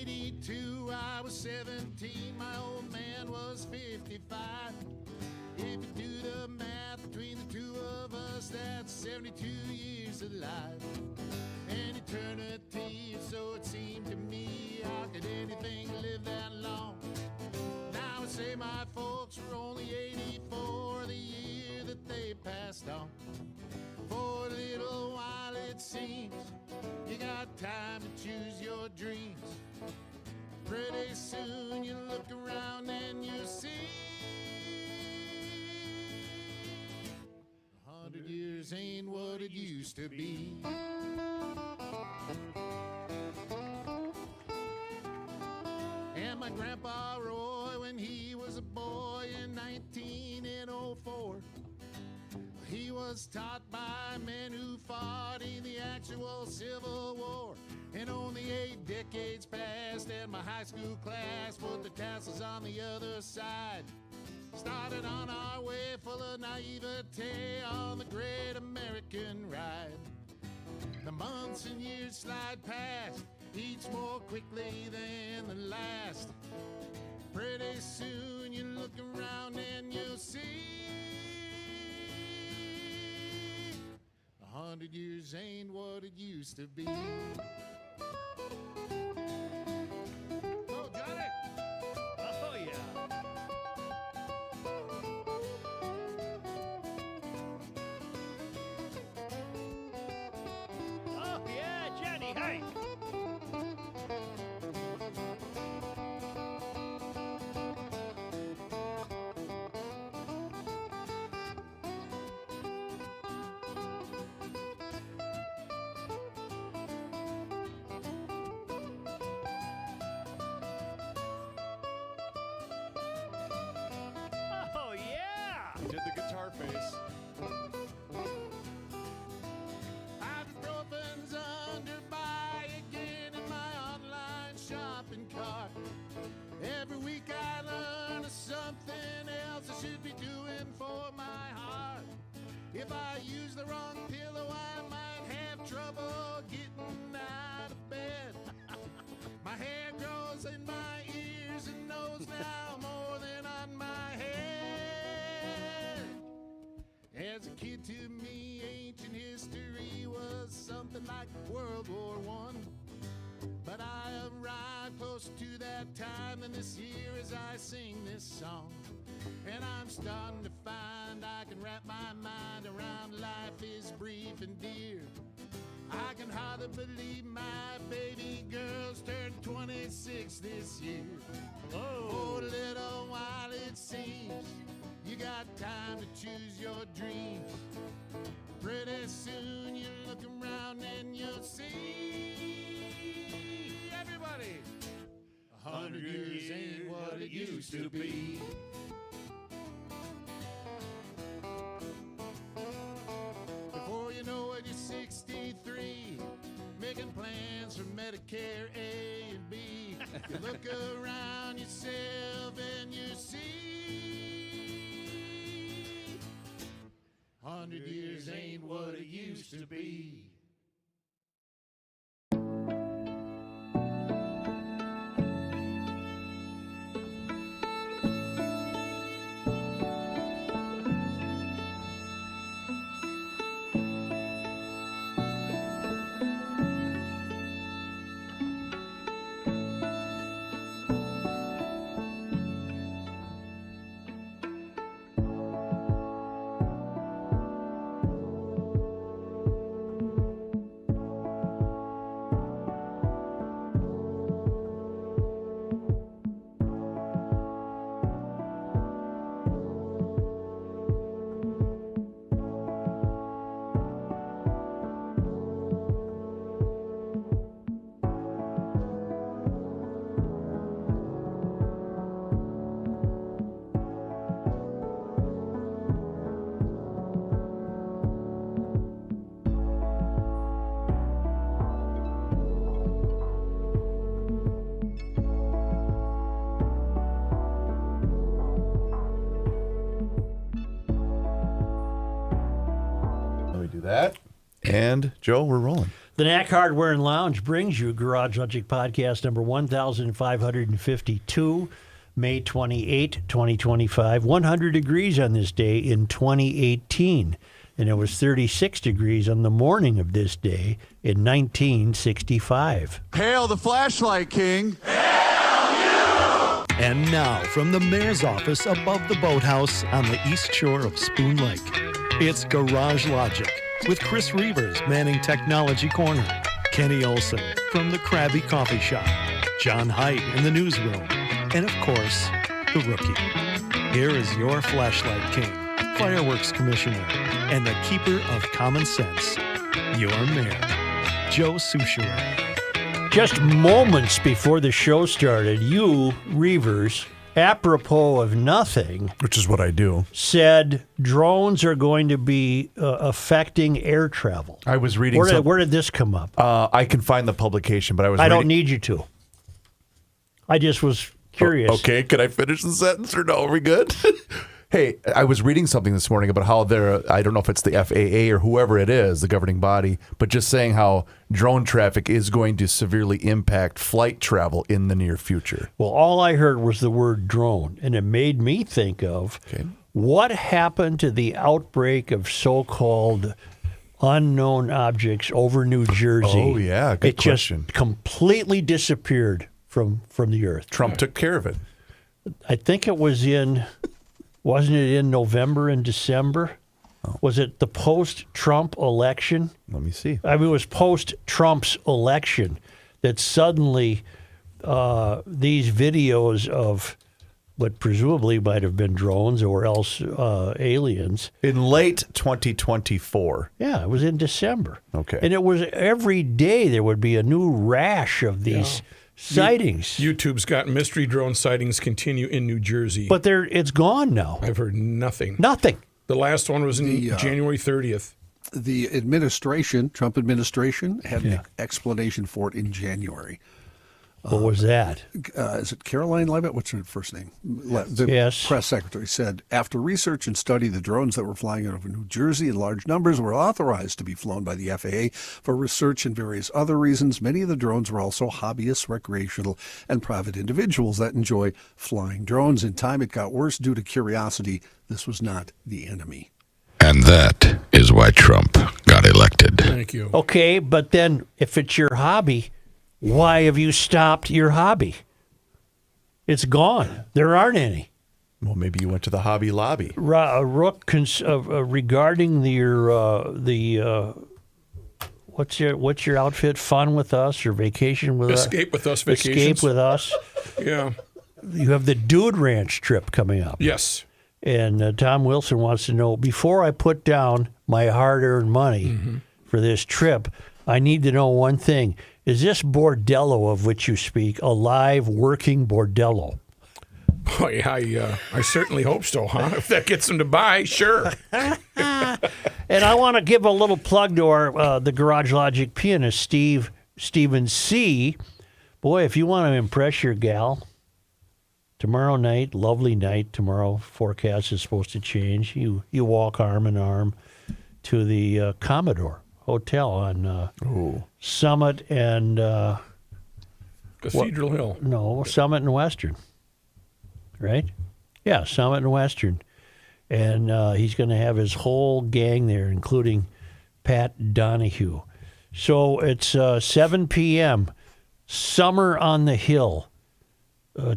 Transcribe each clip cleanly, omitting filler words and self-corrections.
'82, I was 17, my old man was 55. If you do the math between the two of us, that's 72 years alive. An eternity, so it seemed to me. How could anything live that long? Now I say my folks were only 84 the year that they passed on. For a little while it seems you got time to choose your dreams. Pretty soon you look around and you see 100 years ain't what it used to be. And my grandpa Roy, when he was a boy in 1904, he was taught by men who fought in the actual Civil War. And only 8 decades passed and my high school class put the tassels on the other side. Started on our way full of naivete on the great American ride. The months and years slide past, each more quickly than the last. Pretty soon you look around and you'll see 100 years ain't what it used to be. Oh, Johnny! Oh, yeah. Oh, yeah, Johnny, hey! Oh, yeah! Did the guitar face. Ibuprofen's under buy again in my online shopping cart. Every week I learn of something else I should be doing for my heart. If I use the wrong pillow, I might have trouble getting out of bed. My hair grows in my ears and nose now more than on my head. As a kid, to me, ancient history was something like World War I. But I arrived closer to that time than this year as I sing this song. And I'm starting to find I can wrap my mind around life is brief and dear. I can hardly believe my baby girl's turned 26 this year. For a little while it seems you got time to choose your dreams. Pretty soon you look around and you'll see everybody 100 years ain't what it used to be. Before you know it, you're 63, making plans for Medicare A and B. You look around yourself and you see 100 years ain't what it used to be. That. And Joe, we're rolling. The Knack Hardware and Lounge brings you Garage Logic Podcast number 1552, May 28, 2025. 100 degrees on this day in 2018, and it was 36 degrees on the morning of this day in 1965. Hail the flashlight king. And now, from the mayor's office above the boathouse on the east shore of Spoon Lake, it's Garage Logic with Chris Reavers manning Technology Corner, Kenny Olson from the Krabby Coffee Shop, John Height in the Newsroom, and of course, the Rookie. Here is your Flashlight King, Fireworks Commissioner, and the Keeper of Common Sense, your Mayor, Joe Soucheray. Just moments before the show started, you, Reavers, apropos of nothing, Which is what I do. said drones are going to be affecting air travel. I was reading Where did this come up? I can find the publication, but I was I reading... don't need you to. I just was curious. Okay, can I finish the sentence or no? Are we good? Hey, I was reading something this morning about how I don't know if it's the FAA or whoever it is, the governing body, but just saying how drone traffic is going to severely impact flight travel in the near future. Well, all I heard was the word drone, and it made me think of what happened to the outbreak of so-called unknown objects over New Jersey. Oh, yeah, good question. It just completely disappeared from the earth. Trump took care of it. I think it was wasn't it in November and December? Oh. Was it the post-Trump election? Let me see. I mean, it was post-Trump's election that suddenly these videos of what presumably might have been drones or else aliens. In late 2024. Yeah, it was in December. Okay. And it was every day there would be a new rash of these sightings. YouTube's got mystery drone sightings continue in New Jersey. But it's gone now. I've heard nothing. Nothing. The last one was in January 30th. The administration, Trump administration, had an explanation for it in January. What was that? Is it Caroline Leavitt? What's her first name? The Yes. press secretary said, after research and study, the drones that were flying over New Jersey in large numbers were authorized to be flown by the FAA for research and various other reasons. Many of the drones were also hobbyists, recreational, and private individuals that enjoy flying drones. In time, it got worse due to curiosity. This was not the enemy. And that is why Trump got elected. Thank you. Okay, but then if it's your hobby, why have you stopped your hobby? It's gone. There aren't any. Well, maybe you went to the Hobby Lobby. Rook, regarding what's your outfit? Fun with us or vacation with us? Escape with us vacations. Escape with us. Yeah. You have the Dude Ranch trip coming up. Yes. And Tom Wilson wants to know, before I put down my hard-earned money for this trip, I need to know one thing. Is this bordello of which you speak a live, working bordello? Boy, I certainly hope so, huh? If that gets them to buy, sure. And I want to give a little plug to our the Garage Logic pianist, Stephen C. Boy, if you want to impress your gal, tomorrow night, lovely night, tomorrow forecast is supposed to change. You walk arm in arm to the Commodore Hotel on Summit and Cathedral Hill. No, Summit and Western. Right? Yeah, Summit and Western. And he's going to have his whole gang there, including Pat Donahue. So it's 7 p.m. Summer on the Hill.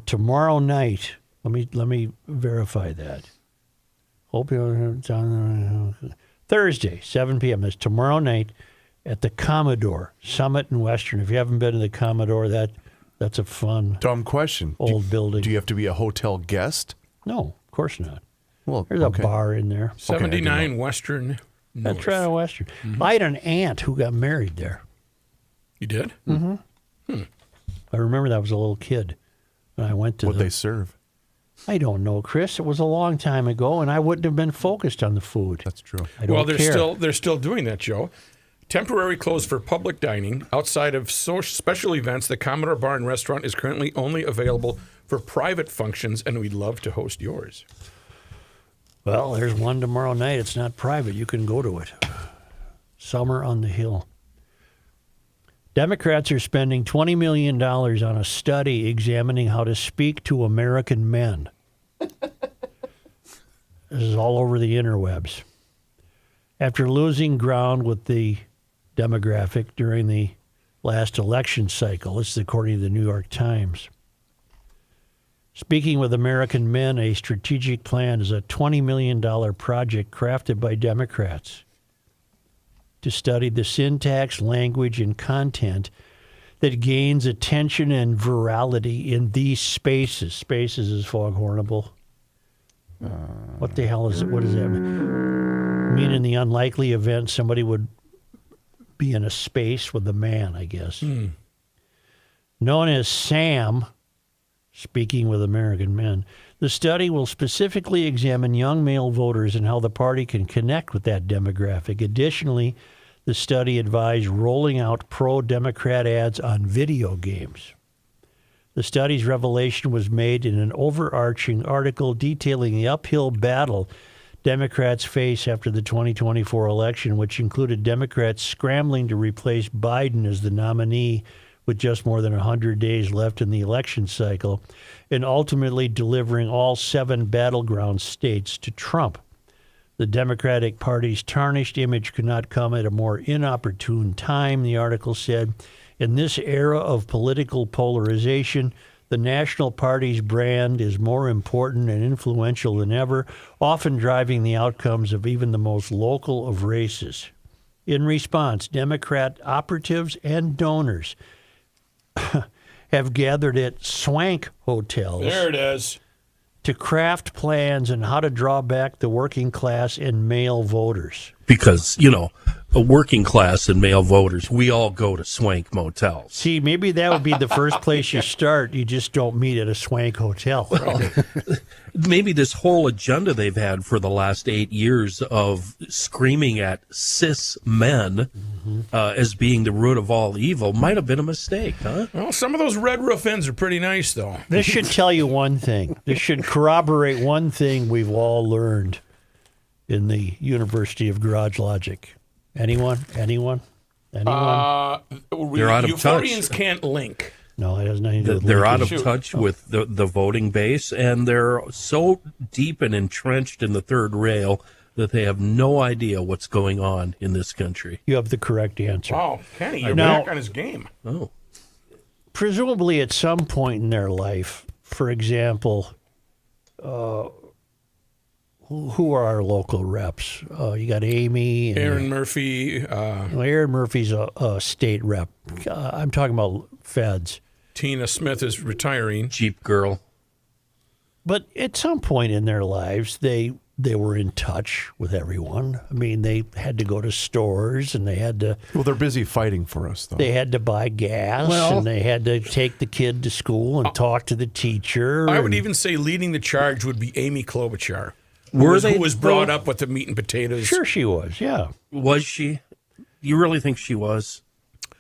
Tomorrow night. Let me verify that. Hope you're Thursday, 7 p.m. That's tomorrow night at the Commodore, Summit and Western. If you haven't been to the Commodore, that's a fun Dumb question. old building. Do you have to be a hotel guest? No, of course not. Well, There's a bar in there. 79 Western. That's North. right on Western. I had an aunt who got married there. You did? I remember that I was a little kid when I went to What'd they serve? I don't know, Chris. It was a long time ago, and I wouldn't have been focused on the food. That's true. I don't Well, care. they're still doing that, Joe. Temporary closed for public dining. Outside of special events, the Commodore Bar and Restaurant is currently only available for private functions, and we'd love to host yours. Well, there's one tomorrow night. It's not private. You can go to it. Summer on the Hill. Democrats are spending $20 million on a study examining how to speak to American men. This is all over the interwebs. After losing ground with the demographic during the last election cycle, this is according to the New York Times. Speaking with American Men, a strategic plan is a $20 million project crafted by Democrats to study the syntax, language, and content that gains attention and virality in these spaces. Spaces is foghornable. What the hell is it? What does that mean? In the unlikely event somebody would be in a space with a man, I guess. Known as SAM, Speaking with American Men, the study will specifically examine young male voters and how the party can connect with that demographic. Additionally, the study advised rolling out pro-Democrat ads on video games. The study's revelation was made in an overarching article detailing the uphill battle Democrats face after the 2024 election, which included Democrats scrambling to replace Biden as the nominee with just more than 100 days left in the election cycle, and ultimately delivering all 7 battleground states to Trump. The Democratic Party's tarnished image could not come at a more inopportune time, the article said. In this era of political polarization, the National Party's brand is more important and influential than ever, often driving the outcomes of even the most local of races. In response, Democrat operatives and donors have gathered at swank hotels. There it is. To craft plans on how to draw back the working class and male voters. Because, a working class and male voters, we all go to swank motels. See, maybe that would be the first place you start. You just don't meet at a swank hotel. Maybe this whole agenda they've had for the last 8 years of screaming at cis men as being the root of all evil might have been a mistake, huh? Well, some of those red roof inns are pretty nice, though. This should tell you one thing. This should corroborate one thing we've all learned in the University of Garage Logic. Anyone? They're out of Euphorians touch. can't link. No, it has nothing to do with They're out of Shoot. touch with the voting base, and they're so deep and entrenched in the third rail that they have no idea what's going on in this country. You have the correct answer. Wow, Kenny, you're Now- back on his game. Oh. Presumably at some point in their life, for example, who are our local reps? You got Amy. And, Aaron Murphy, well, Aaron Murphy's a state rep. I'm talking about feds. Tina Smith is retiring. Jeep girl. But at some point in their lives, they were in touch with everyone. I mean, they had to go to stores and they had to. Well, they're busy fighting for us, though. They had to buy gas and they had to take the kid to school and talk to the teacher. I would even say leading the charge would be Amy Klobuchar. Who Who was brought up with the meat and potatoes. Sure, she was. Yeah. Was she? You really think she was,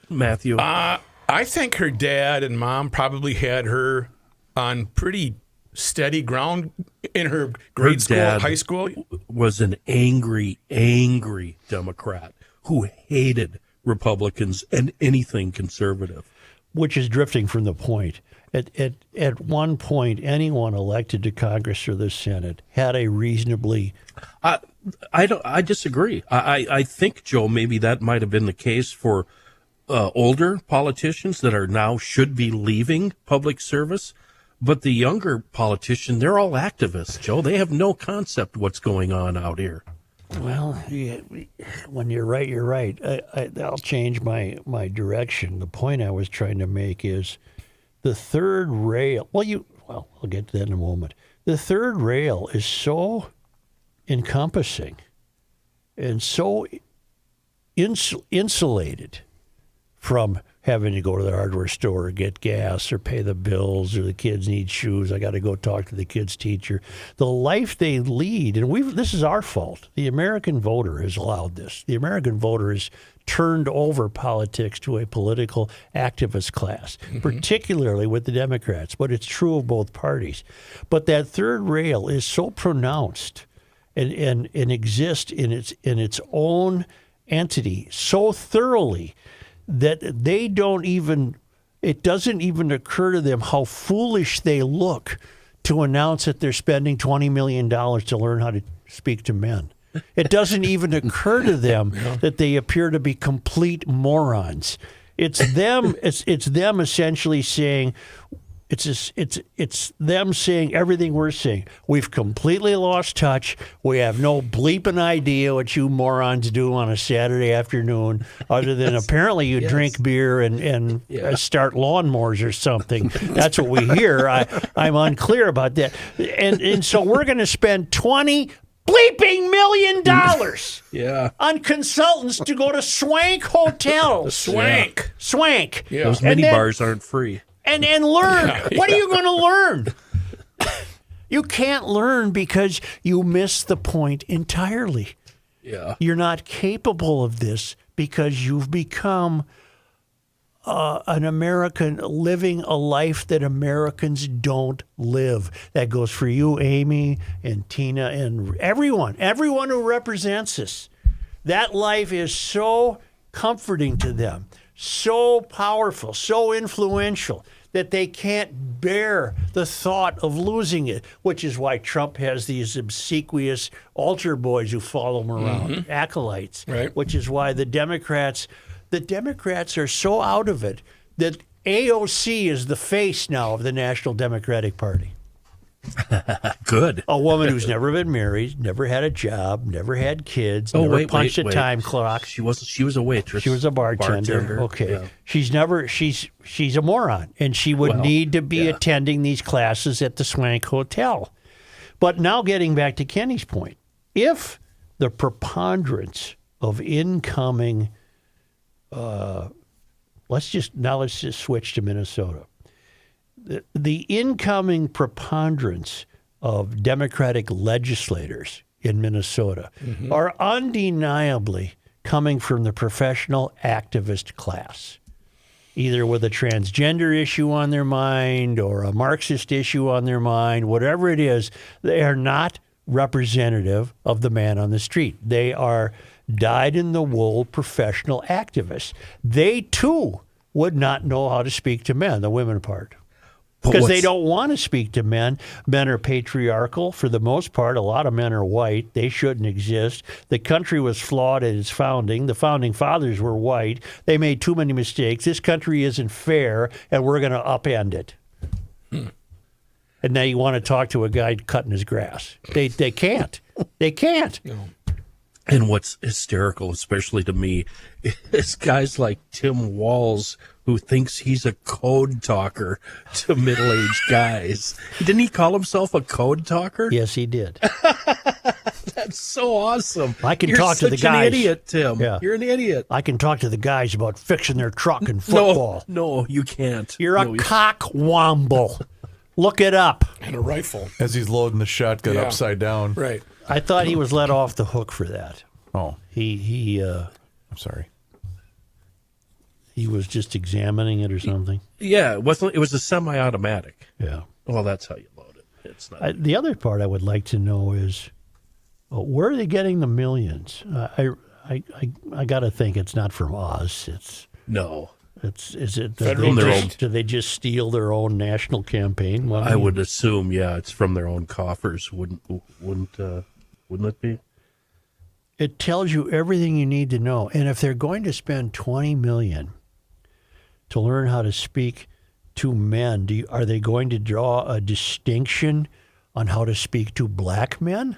Matthew? I think her dad and mom probably had her on pretty steady ground in her grade school, dad high school. Was an angry Democrat who hated Republicans and anything conservative. Which is drifting from the point. At one point, anyone elected to Congress or the Senate had a reasonably. I disagree. I think, Joe, maybe that might have been the case for older politicians that are now should be leaving public service. But the younger politicians, they're all activists, Joe. They have no concept what's going on out here. Well, yeah, when you're right, you're right. I'll change my direction. The point I was trying to make is the third rail. Well, I'll get to that in a moment. The third rail is so encompassing and so insulated from having to go to the hardware store or get gas or pay the bills or the kids need shoes. I got to go talk to the kid's teacher. The life they lead, and this is our fault. The American voter has allowed this. The American voter has turned over politics to a political activist class, particularly with the Democrats, but it's true of both parties. But that third rail is so pronounced and exists in its own entity so thoroughly that they don't even, it doesn't even occur to them how foolish they look to announce that they're spending $20 million to learn how to speak to men. It doesn't even occur to them that they appear to be complete morons. It's them. It's them essentially saying, it's them saying everything we're saying. We've completely lost touch. We have no bleeping idea what you morons do on a Saturday afternoon, other than apparently you drink beer and start lawnmowers or something. That's what we hear. I'm unclear about that. And so we're going to spend $20 bleeping million on consultants to go to swank hotels. Swank. Swank. Yeah. Those mini bars aren't free. And learn. What are you going to learn? You can't learn because you miss the point entirely. Yeah. You're not capable of this because you've become an American living a life that Americans don't live. That goes for you, Amy, and Tina, and everyone who represents us. That life is so comforting to them, so powerful, so influential, that they can't bear the thought of losing it, which is why Trump has these obsequious altar boys who follow him around, acolytes, Right. which is why the Democrats are so out of it that AOC is the face now of the National Democratic Party. Good. A woman who's never been married, never had a job, never had kids, never punched a time clock. She was a waitress. She was a bartender. Okay. Yeah. She's a moron, and she would need to be attending these classes at the Swank Hotel. But now getting back to Kenny's point, if the preponderance of incoming, let's just switch to Minnesota. The incoming preponderance of Democratic legislators in Minnesota are undeniably coming from the professional activist class, either with a transgender issue on their mind or a Marxist issue on their mind, whatever it is. They are not representative of the man on the street. They are dyed-in-the-wool professional activists. They, too, would not know how to speak to men, the women part. Because they don't want to speak to men. Men are patriarchal for the most part. A lot of men are white. They shouldn't exist. The country was flawed at its founding. The founding fathers were white. They made too many mistakes. This country isn't fair, and we're going to upend it. And now you want to talk to a guy cutting his grass. They can't. They can't. No. And what's hysterical, especially to me, is guys like Tim Walz, who thinks he's a code talker to middle-aged guys. Didn't he call himself a code talker? Yes, he did. That's so awesome. I can You're talk to the such guys. an idiot, Tim. Yeah. You're an idiot. I can talk to the guys about fixing their truck and football. No, you can't. You're a cockwomble. Look it up. And a rifle. As he's loading the shotgun Yeah. upside down. Right. I thought he was let off the hook for that. Oh, I'm sorry. He was just examining it or something. Yeah, it was a semi-automatic. Yeah. Well, that's how you load it. It's not. The other part I would like to know is where are they getting the millions? I got to think it's not from us. No. Is it Federal do they just steal their own national campaign money? I would assume, it's from their own coffers. Wouldn't it be? It tells you everything you need to know. And if they're going to spend $20 million to learn how to speak to men, are they going to draw a distinction on how to speak to black men?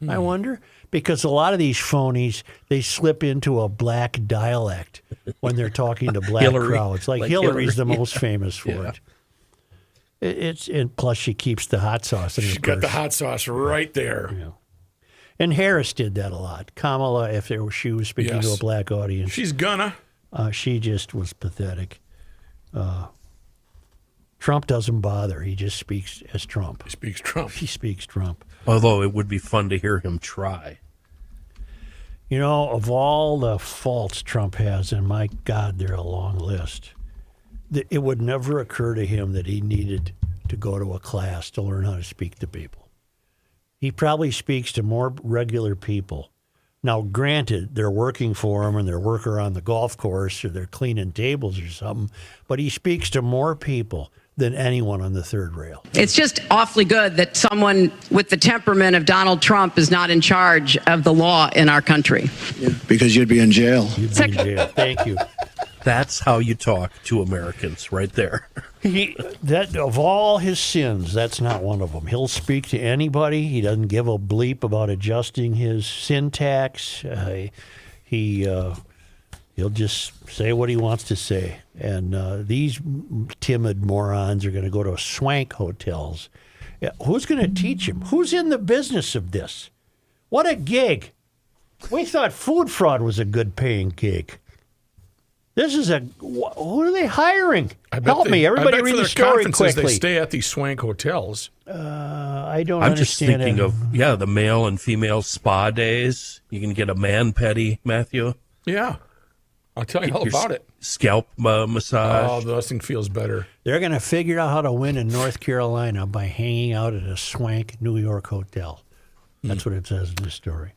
I wonder. Because a lot of these phonies, they slip into a black dialect when they're talking to black crowds. Like Hillary's the most famous for it. And plus she keeps the hot sauce in her She's got purse. the hot sauce right there. Yeah. And Harris did that a lot. Kamala, if she was speaking to a black audience, She's gonna. she just was pathetic. Trump doesn't bother. He just speaks as Trump. He speaks Trump. He speaks Trump. Although it would be fun to hear him try. You know, of all the faults Trump has, and my God, they're a long list, it would never occur to him that he needed to go to a class to learn how to speak to people. He probably speaks to more regular people Now, granted, they're working for him and they're worker on the golf course or they're cleaning tables or something, but he speaks to more people than anyone on the third rail. It's just awfully good that someone with the temperament of Donald Trump is not in charge of the law in our country. Because you'd be in jail. You'd be in jail. Thank you. That's how you talk to Americans, right there. That of all his sins, that's not one of them. He'll speak to anybody. He doesn't give a bleep about adjusting his syntax. He'll just say what he wants to say. And these timid morons are going to go to swank hotels. Yeah, who's going to teach him? Who's in the business of this? What a gig. We thought food fraud was a good paying gig. This is who are they hiring? Help me. Everybody read the story quickly. They stay at these swank hotels. I don't I'm just understand thinking it. of, the male and female spa days. You can get a man petty, Matthew. Yeah. I'll tell you all Your about it. Scalp massage. Oh, nothing feels better. They're going to figure out how to win in North Carolina by hanging out at a swank New York hotel. That's what it says in this story.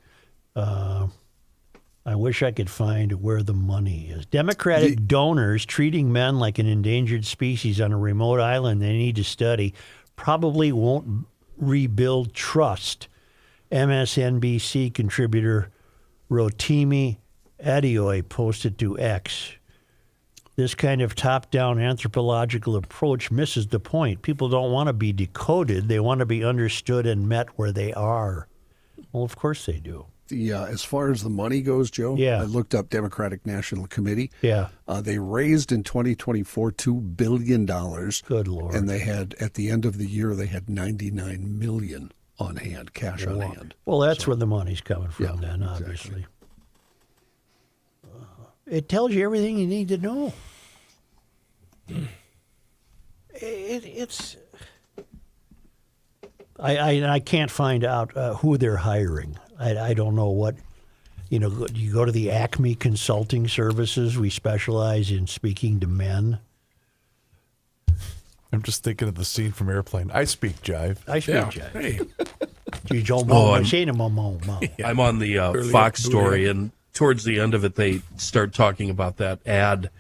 I wish I could find where the money is. Democratic donors treating men like an endangered species on a remote island they need to study probably won't rebuild trust. MSNBC contributor Rotimi Adeoye posted to X. This kind of top-down anthropological approach misses the point. People don't want to be decoded. They want to be understood and met where they are. Well, of course they do. As far as the money goes, Joe, I looked up Democratic National Committee. Yeah. They raised in 2024 $2 billion. Good Lord. And they had, at the end of the year, they had $99 million on hand, cash on hand. Well, that's where the money's coming from then, obviously. It tells you everything you need to know. It's... I can't find out who they're hiring. I don't know what, you go to the Acme Consulting Services. We specialize in speaking to men. I'm just thinking of the scene from Airplane. I speak jive. I speak jive. Hey. I'm on the Fox story, and towards the end of it, they start talking about that ad.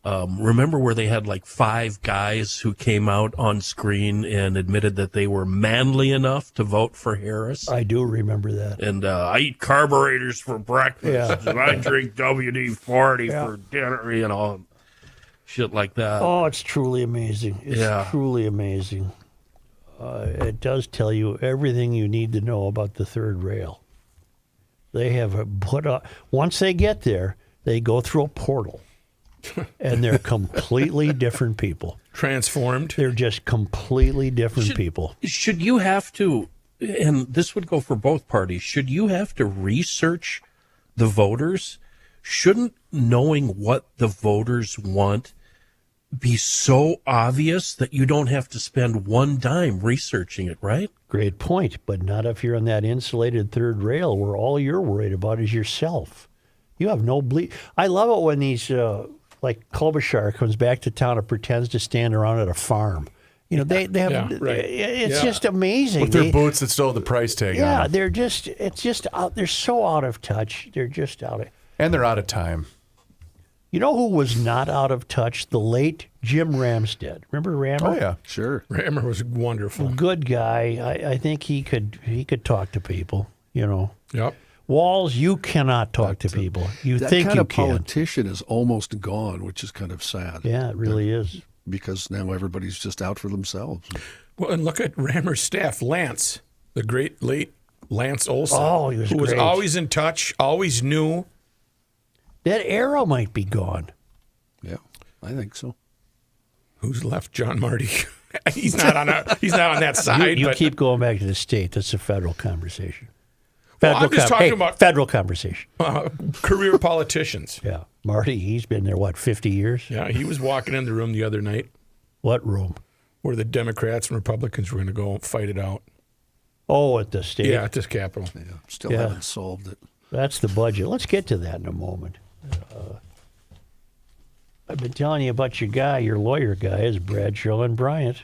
Remember where they had like 5 guys who came out on screen and admitted that they were manly enough to vote for Harris? I do remember that. And I eat carburetors for breakfast, and I drink WD-40 for dinner, shit like that. Oh, it's truly amazing. It's truly amazing. It does tell you everything you need to know about the third rail. They have put up, once they get there, they go through a portal. And they're completely different people. Transformed. They're just completely different people. Should you have to, and this would go for both parties, should you have to research the voters? Shouldn't knowing what the voters want be so obvious that you don't have to spend one dime researching it, right? Great point, but not if you're on that insulated third rail where all you're worried about is yourself. You have no I love it when these... like Klobuchar comes back to town and pretends to stand around at a farm. They have, it's just amazing. With their boots that still have the price tag on them. They're so out of touch. They're just out of... And they're out of time. You know who was not out of touch? The late Jim Ramstad. Remember Rammer? Oh, yeah. Sure. Rammer was wonderful. Good guy. I think he could talk to people, Yep. Walls, you cannot talk to people. You think kind you of can. politician is almost gone, which is kind of sad. Yeah, it really is. Because now everybody's just out for themselves. Well, and look at Rammer's staff, Lance, the great late Lance Olson. Oh, he was who was great. always in touch, always knew. That era might be gone. Yeah, I think so. Who's left? John Marty. He's not on that side. You but keep going back to the state. That's a federal conversation. I'm just talking about federal conversation. Career politicians. Yeah. Marty, he's been there, 50 years? Yeah, he was walking in the room the other night. What room? Where the Democrats and Republicans were going to go fight it out. Oh, at the state? Yeah, at this Capitol. Yeah, still haven't solved it. That's the budget. Let's get to that in a moment. I've been telling you about your lawyer guy, is Bradshaw and Bryant.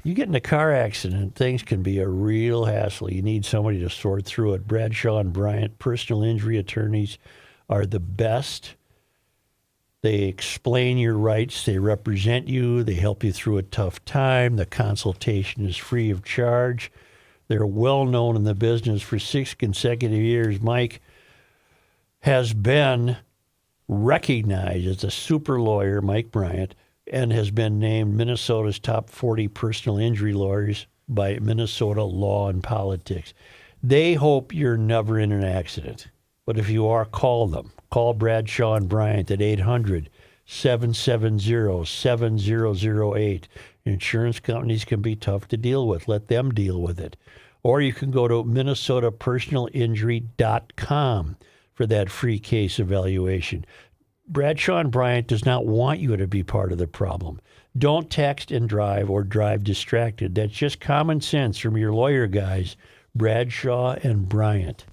You get in a car accident, things can be a real hassle. You need somebody to sort through it. Bradshaw and Bryant, personal injury attorneys, are the best. They explain your rights. They represent you. They help you through a tough time. The consultation is free of charge. They're well known in the business for 6 consecutive years. Mike has been recognized as a super lawyer, Mike Bryant, and has been named Minnesota's top 40 personal injury lawyers by Minnesota Law and Politics. They hope you're never in an accident. But if you are, call them. Call Bradshaw and Bryant at 800-770-7008. Insurance companies can be tough to deal with. Let them deal with it. Or you can go to minnesotapersonalinjury.com for that free case evaluation. Bradshaw and Bryant does not want you to be part of the problem. Don't text and drive or drive distracted. That's just common sense from your lawyer guys, Bradshaw and Bryant.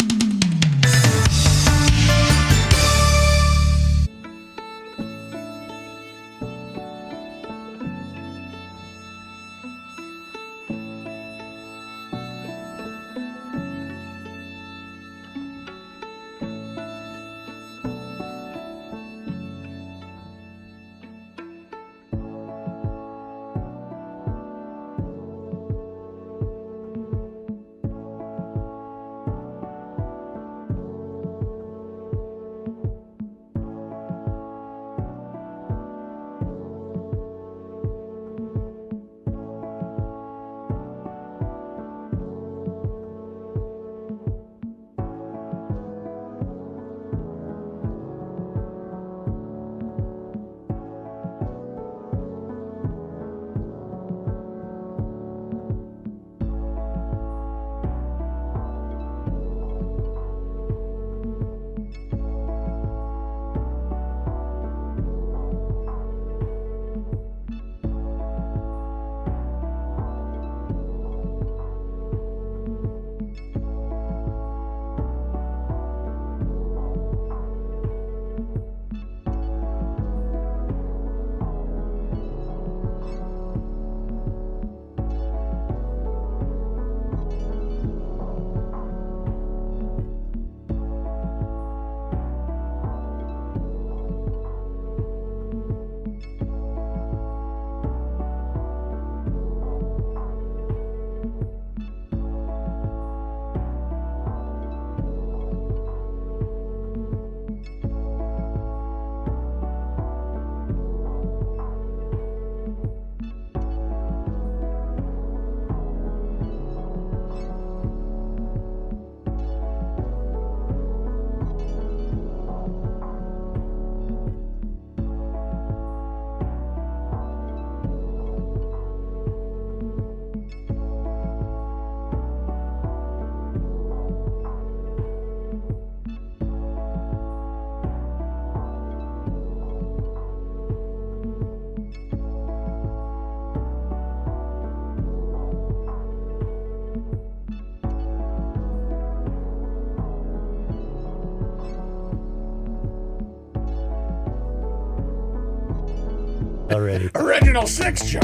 Already. Original 6, Joe.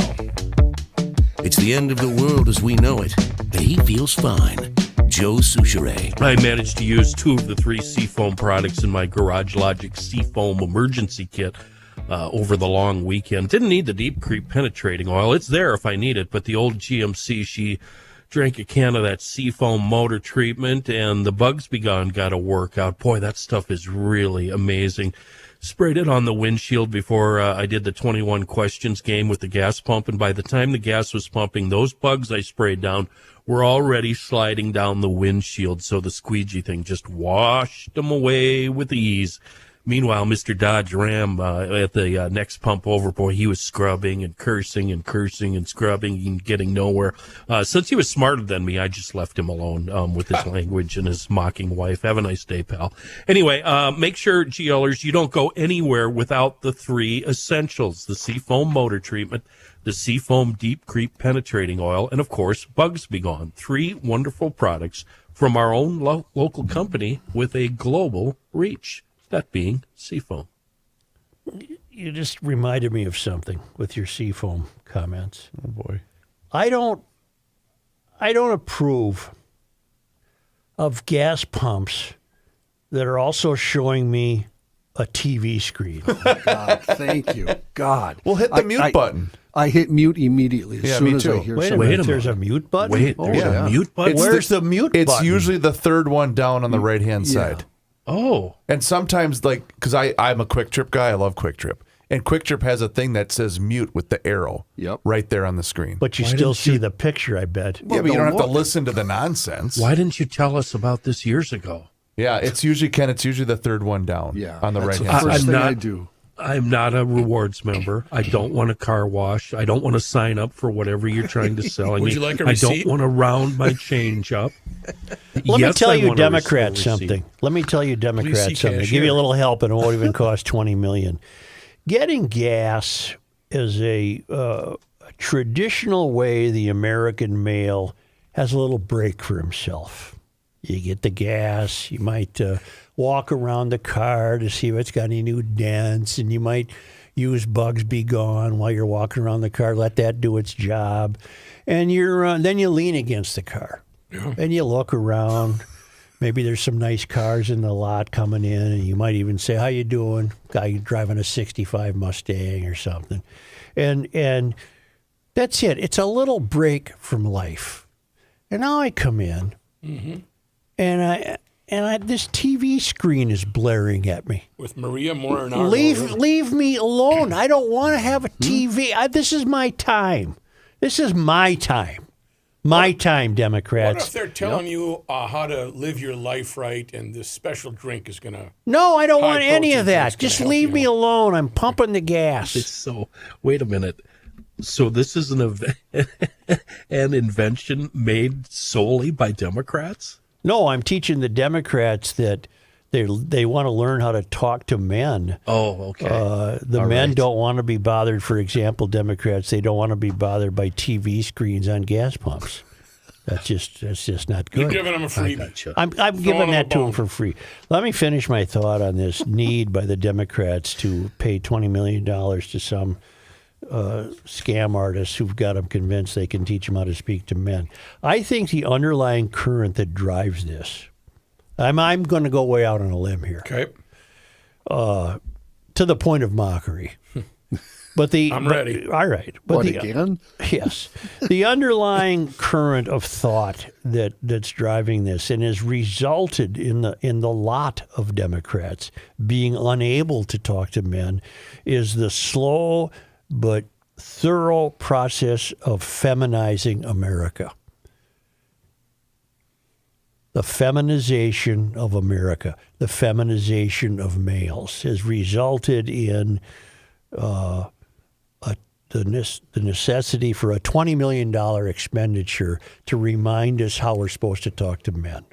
It's the end of the world as we know it, but he feels fine. Joe Souchere. I managed to use 2 of the 3 Seafoam products in my Garage Logic Seafoam emergency kit over the long weekend. Didn't need the deep creep penetrating oil. It's there if I need it, but the old GMC, she drank a can of that Seafoam motor treatment, and the Bugs Be Gone got a workout. Boy, that stuff is really amazing. Sprayed it on the windshield before I did the 21 questions game with the gas pump, and by the time the gas was pumping, those bugs I sprayed down were already sliding down the windshield, so the squeegee thing just washed them away with ease. Meanwhile, Mr. Dodge Ram at the next pump over, boy, he was scrubbing and cursing and cursing and scrubbing and getting nowhere. Since he was smarter than me, I just left him alone with his language and his mocking wife. Have a nice day, pal. Anyway, make sure, GLers, you don't go anywhere without the 3 essentials: the Seafoam motor treatment, the Seafoam deep creep penetrating oil, and, of course, Bugs Be Gone. 3 wonderful products from our own local company with a global reach. That being Seafoam. You just reminded me of something with your Seafoam comments. Oh, boy. I don't approve of gas pumps that are also showing me a TV screen. God, thank you, God. Well, hit the mute button. I hit mute immediately as soon me as too. I hear Wait a something. minute, there's a mute button? Wait, there's a mute button? Where's the mute It's button? usually the third one down on the right-hand side. Oh. And sometimes, like, because I'm a Quick Trip guy, I love Quick Trip. And Quick Trip has a thing that says mute with the arrow right there on the screen. But you still see the picture, I bet. Yeah, but you don't have to listen to the nonsense. Why didn't you tell us about this years ago? Yeah, it's usually the third one down on the right-hand side. First thing I do. I'm not a rewards member. I don't want a car wash. I don't want to sign up for whatever you're trying to sell me. Would you like a I receipt? don't want to round my change up. Let me tell you want a Democrats receipt. something. Let me tell you Democrats see something. cashier. Give you a little help, and it won't even cost $20 million. Getting gas is a traditional way the American male has a little break for himself. You get the gas. You might walk around the car to see if it's got any new dents, and you might use Bugs Be Gone while you're walking around the car. Let that do its job, and then you lean against the car, and you look around. Maybe there's some nice cars in the lot coming in, and you might even say, "How you doing?" Guy driving a '65 Mustang or something, and that's it. It's a little break from life. And now I come in, and this TV screen is blaring at me. With Maria Morinaro. Leave me alone. I don't want to have a TV. This is my time. This is my time. My time, What Democrats. if they're telling you how to live your life right, and this special drink is going to... No, I don't want High any of protein that. drink's gonna Just help leave you. me alone. I'm pumping the It's gas. so, wait a minute. So this is an invention made solely by Democrats? No, I'm teaching the Democrats that they want to learn how to talk to men. Oh, okay. The All men right. don't want to be bothered. For example, Democrats, they don't want to be bothered by TV screens on gas pumps. That's just not You're good. giving them a freebie. Gotcha. I'm giving them a that to them bone. for free. Let me finish my thought on this need by the Democrats to pay $20 million to some scam artists who've got them convinced they can teach them how to speak to men. I think the underlying current that drives this, I'm going to go way out on a limb here, Okay. to the point of mockery. But I'm ready. All right. But What, again? Yes. The underlying current of thought that's driving this and has resulted in the lot of Democrats being unable to talk to men is the slow but thorough process of feminizing America. The feminization of America, the feminization of males has resulted in the necessity for a $20 million expenditure to remind us how we're supposed to talk to men.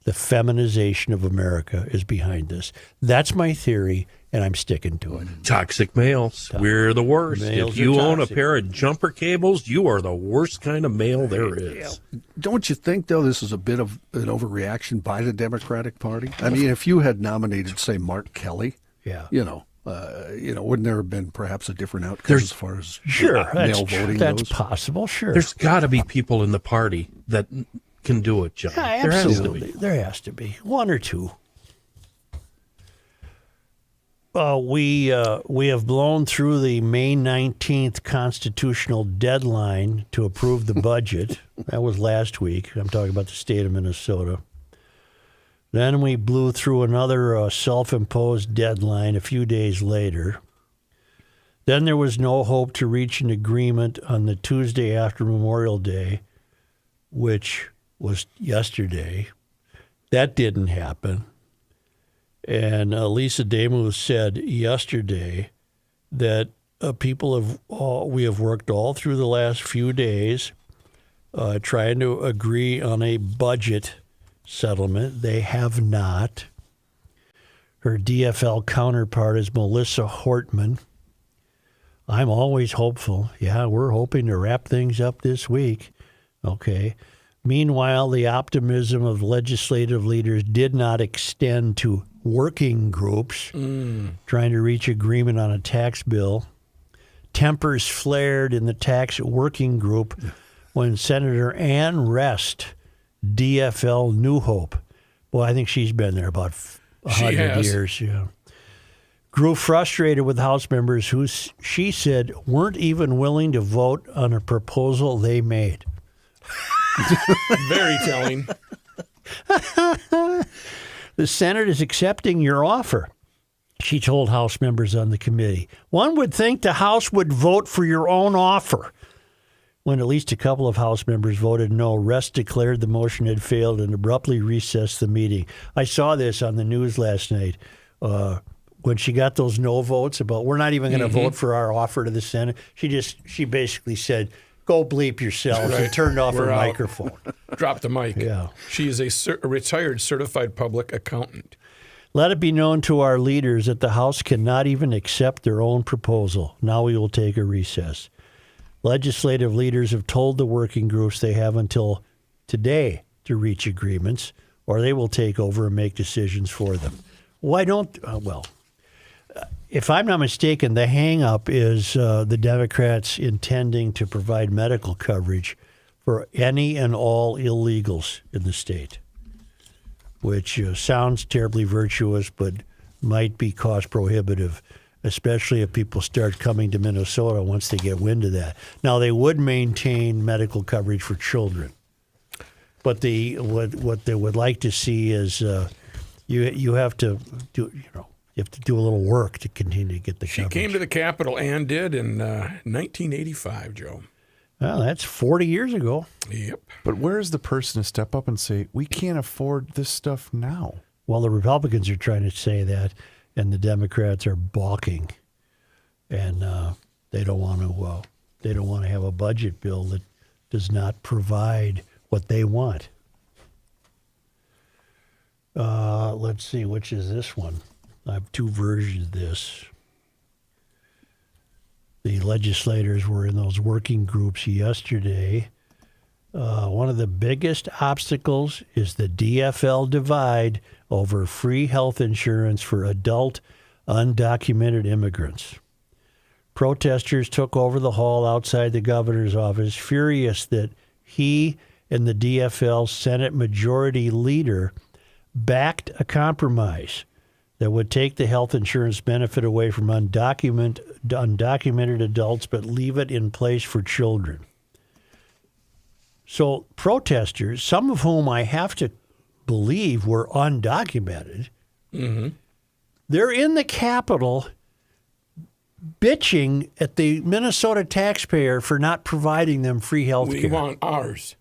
The feminization of America is behind this. That's my theory, and I'm sticking to it. Toxic males. We're the worst. Males If you are own a toxic. pair of jumper cables, you are the worst kind of male there is. Don't you think, though, this is a bit of an overreaction by the Democratic Party? I mean, if you had nominated, say, Mark Kelly, Yeah. wouldn't there have been perhaps a different outcome as far as Sure, male voting that's goes? possible, sure. There's got to be people in the party that can do it, John. Yeah, There has to absolutely. be. There has to be one or two. We have blown through the May 19th constitutional deadline to approve the budget. That was last week. I'm talking about the state of Minnesota. Then we blew through another self-imposed deadline a few days later. Then there was no hope to reach an agreement on the Tuesday after Memorial Day, which was yesterday. That didn't happen. And Lisa Demuth said yesterday that we have worked all through the last few days trying to agree on a budget settlement. They have not. Her DFL counterpart is Melissa Hortman. I'm always hopeful. Yeah, we're hoping to wrap things up this week. Okay. Meanwhile, the optimism of legislative leaders did not extend to working groups trying to reach agreement on a tax bill tempers flared in the tax working group when Senator Ann Rest, DFL New Hope, well, I think she's been there about 100 years, yeah, grew frustrated with House members who she said weren't even willing to vote on a proposal they made. Very telling. The Senate is accepting your offer, she told House members on the committee. One would think the House would vote for your own offer. When at least a couple of House members voted no, Rest declared the motion had failed and abruptly recessed the meeting. I saw this on the news last night when she got those no votes about we're not even going to vote for our offer to the Senate. She basically said, go bleep yourselves, and turned off her microphone. Drop the mic. Yeah. She is a retired certified public accountant. Let it be known to our leaders that the House cannot even accept their own proposal. Now we will take a recess. Legislative leaders have told the working groups they have until today to reach agreements, or they will take over and make decisions for them. Why don't, if I'm not mistaken, the hang-up is the Democrats intending to provide medical coverage for any and all illegals in the state, which sounds terribly virtuous but might be cost prohibitive, especially if people start coming to Minnesota once they get wind of that. Now, they would maintain medical coverage for children, but what they would like to see is you have to do you have to do a little work to continue to get the coverage. She came to the Capitol and did in 1985, Joe. Well, that's 40 years ago. Yep. But where is the person to step up and say, we can't afford this stuff now? Well, the Republicans are trying to say that, and the Democrats are balking, and they don't want to have a budget bill that does not provide what they want. Let's see, which is this one? I have two versions of this. The legislators were in those working groups yesterday. One of the biggest obstacles is the DFL divide over free health insurance for adult undocumented immigrants. Protesters took over the hall outside the governor's office, furious that he and the DFL Senate Majority Leader backed a compromise that would take the health insurance benefit away from undocumented adults but leave it in place for children. So protesters, some of whom I have to believe were undocumented, they're in the Capitol bitching at the Minnesota taxpayer for not providing them free health care. We want ours.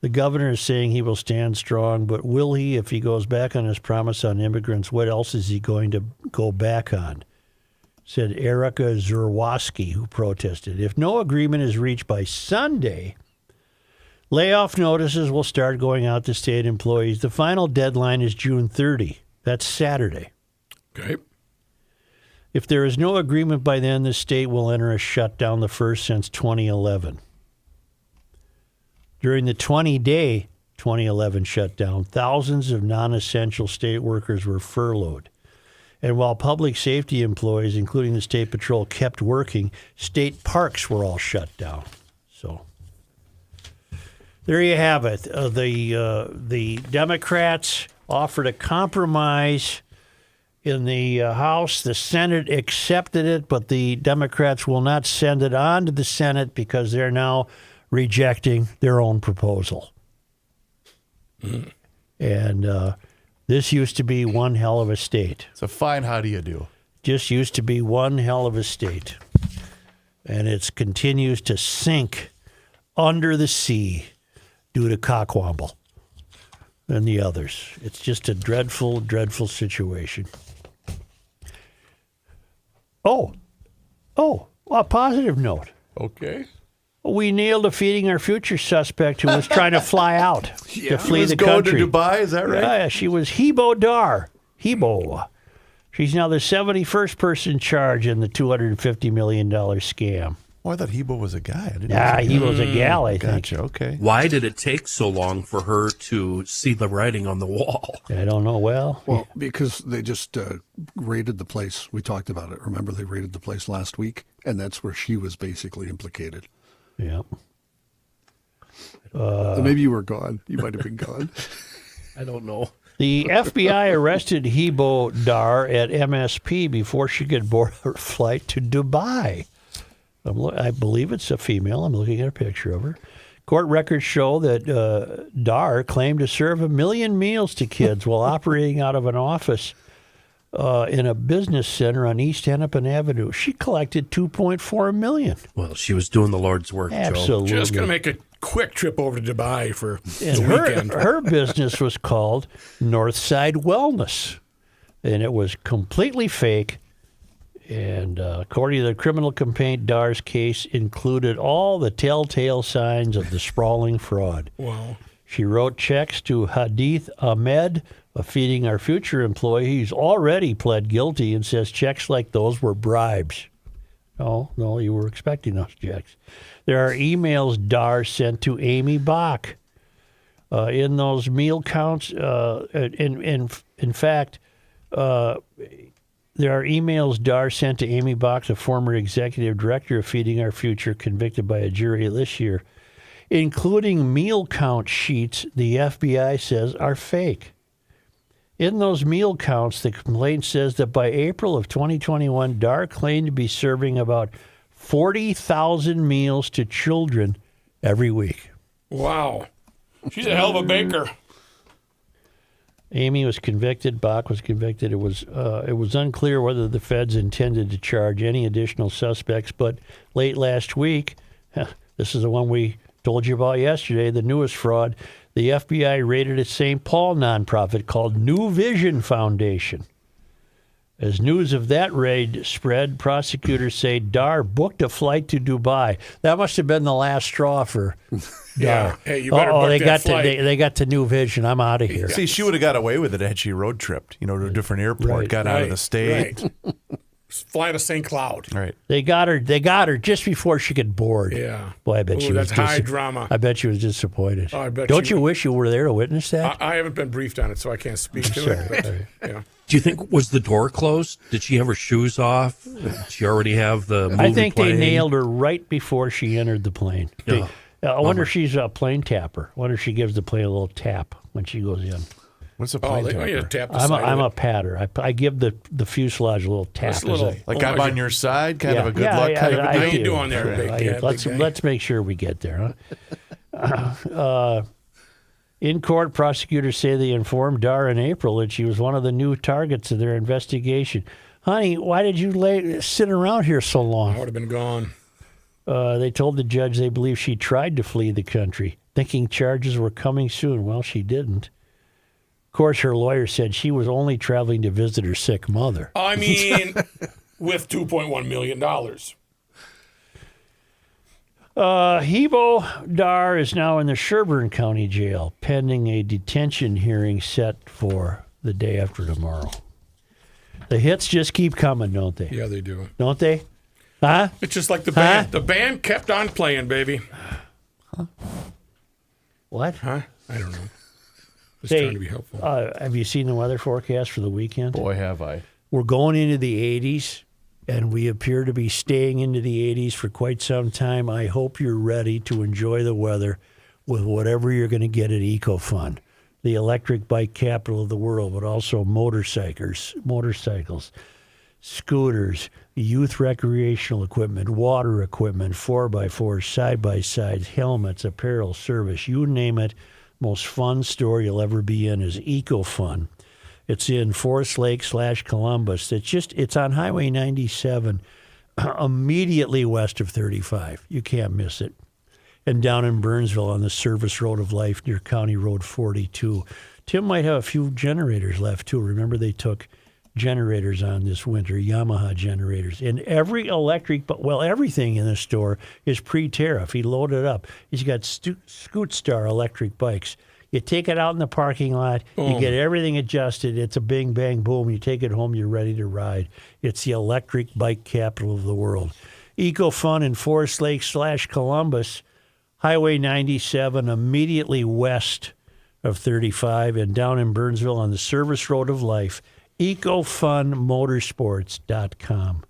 The governor is saying he will stand strong, but will he, if he goes back on his promise on immigrants, what else is he going to go back on? Said Erica Zurwowski, who protested. If no agreement is reached by Sunday, layoff notices will start going out to state employees. The final deadline is June 30. That's Saturday. Okay. If there is no agreement by then, the state will enter a shutdown, the first since 2011. During the 20-day 2011 shutdown, thousands of non-essential state workers were furloughed. And while public safety employees, including the State Patrol, kept working, state parks were all shut down. So there you have it. The Democrats offered a compromise in the House. The Senate accepted it, but the Democrats will not send it on to the Senate because they're now rejecting their own proposal. And this used to be one hell of a state. It's a fine how do you do. Just used to be one hell of a state. And it continues to sink under the sea due to Cockwomble and the others. It's just a dreadful, dreadful situation. Oh, a positive note. Okay. We nailed a Feeding Our Future suspect who was trying to fly out to flee the country. Going to Dubai, is that right? Yeah, she was Hebo Dar. Hebo. She's now the 71st person charged in the $250 million scam. Oh, I thought Hebo was a guy. I didn't Yeah, he was a gal, I think. Gotcha. Okay. Why did it take so long for her to see the writing on the wall? I don't know. Well, because they just raided the place. We talked about it. Remember, they raided the place last week, and that's where she was basically implicated. yeah. Maybe you were gone. You might have been gone. I don't know. The FBI arrested Hebo Dar at MSP before she could board her flight to Dubai. I believe it's a female. I'm looking at a picture of her. Court records show that Dar claimed to serve 1 million meals to kids while operating out of an office in a business center on East Hennepin Avenue. She collected $2.4 million. Well, she was doing the Lord's work, Absolutely. Joe. Just going to make a quick trip over to Dubai for And the weekend. her business was called Northside Wellness, and it was completely fake. And according to the criminal complaint, Dar's case included all the telltale signs of the sprawling fraud. Wow. She wrote checks to Hadith Ahmed, a Feeding Our Future employee who's already pled guilty and says checks like those were bribes. No, you were expecting those checks. There are emails Dar sent to Amy Bach. In those meal counts, in fact, there are emails Dar sent to Amy Bach, the former executive director of Feeding Our Future, convicted by a jury this year, including meal count sheets the FBI says are fake. In those meal counts, the complaint says that by April of 2021, Dar claimed to be serving about 40,000 meals to children every week. Wow. She's a hell of a baker. Amy was convicted. Bach was convicted. It was unclear whether the feds intended to charge any additional suspects, but late last week, this is the one we told you about yesterday, the newest fraud, the FBI raided a St. Paul nonprofit called New Vision Foundation. As news of that raid spread, prosecutors say Dar booked a flight to Dubai. That must have been the last straw for Dar. Hey, you better book they that got flight. they got to New Vision. I'm out of here. See, she would have got away with it had she road tripped, to a different airport, Right. got out of the state. Right. Fly to St. Cloud. Right. They got her just before she could board. Yeah. Boy, I bet Ooh, she was that's high drama. I bet she was disappointed. Oh, I bet Don't she you was. wish you were there to witness that? I haven't been briefed on it, so I can't speak to Sorry. it. But, yeah. Do you think, was the door closed? Did she have her shoes off? Did she already have the movie I think playing? they nailed her right before she entered the plane. Yeah. I wonder if she's a plane tapper. I wonder if she gives the plane a little tap when she goes in. What's a Oh, plane you tapper? tap the I'm side a of it. patter. I give the fuselage a little tap. Just a little- Like I'm on your side, kind of a good Yeah, luck yeah, kind of a I deal? How you do. doing there, big guy? Let's make sure we get there. Huh? In court, prosecutors say they informed Dar in April that she was one of the new targets of their investigation. Honey, why did you sit around here so I long? would have been gone. They told the judge they believe she tried to flee the country, thinking charges were coming soon. Well, she didn't. Of course, her lawyer said she was only traveling to visit her sick mother. I mean, with $2.1 million. Hebo Dar is now in the Sherburne County Jail, pending a detention hearing set for the day after tomorrow. The hits just keep coming, don't they? Yeah, they do. Don't they? Huh? It's just like the band. The band kept on playing, baby. What? Huh? I don't know. Just Say, trying to be helpful. Have you seen the weather forecast for the weekend? Boy, have I. We're going into the 80s, and we appear to be staying into the 80s for quite some time. I hope you're ready to enjoy the weather with whatever you're going to get at EcoFun, the electric bike capital of the world, but also motorcycles, scooters, youth recreational equipment, water equipment, 4x4s, side-by-sides, helmets, apparel, service, you name it. Most fun store you'll ever be in is EcoFun. It's in Forest Lake / Columbus. It's on Highway 97, immediately west of 35. You can't miss it. And down in Burnsville on the Service Road of Life near County Road 42. Tim might have a few generators left, too. Remember, they took generators on this winter, Yamaha generators. And every everything in the store is pre-tariff. He loaded up. He's got Scootstar electric bikes. You take it out in the parking lot, you get everything adjusted. It's a bing, bang, boom. You take it home, you're ready to ride. It's the electric bike capital of the world. EcoFun in Forest Lake / Columbus, Highway 97 immediately west of 35, and down in Burnsville on the Service Road of Life. EcoFunMotorsports.com.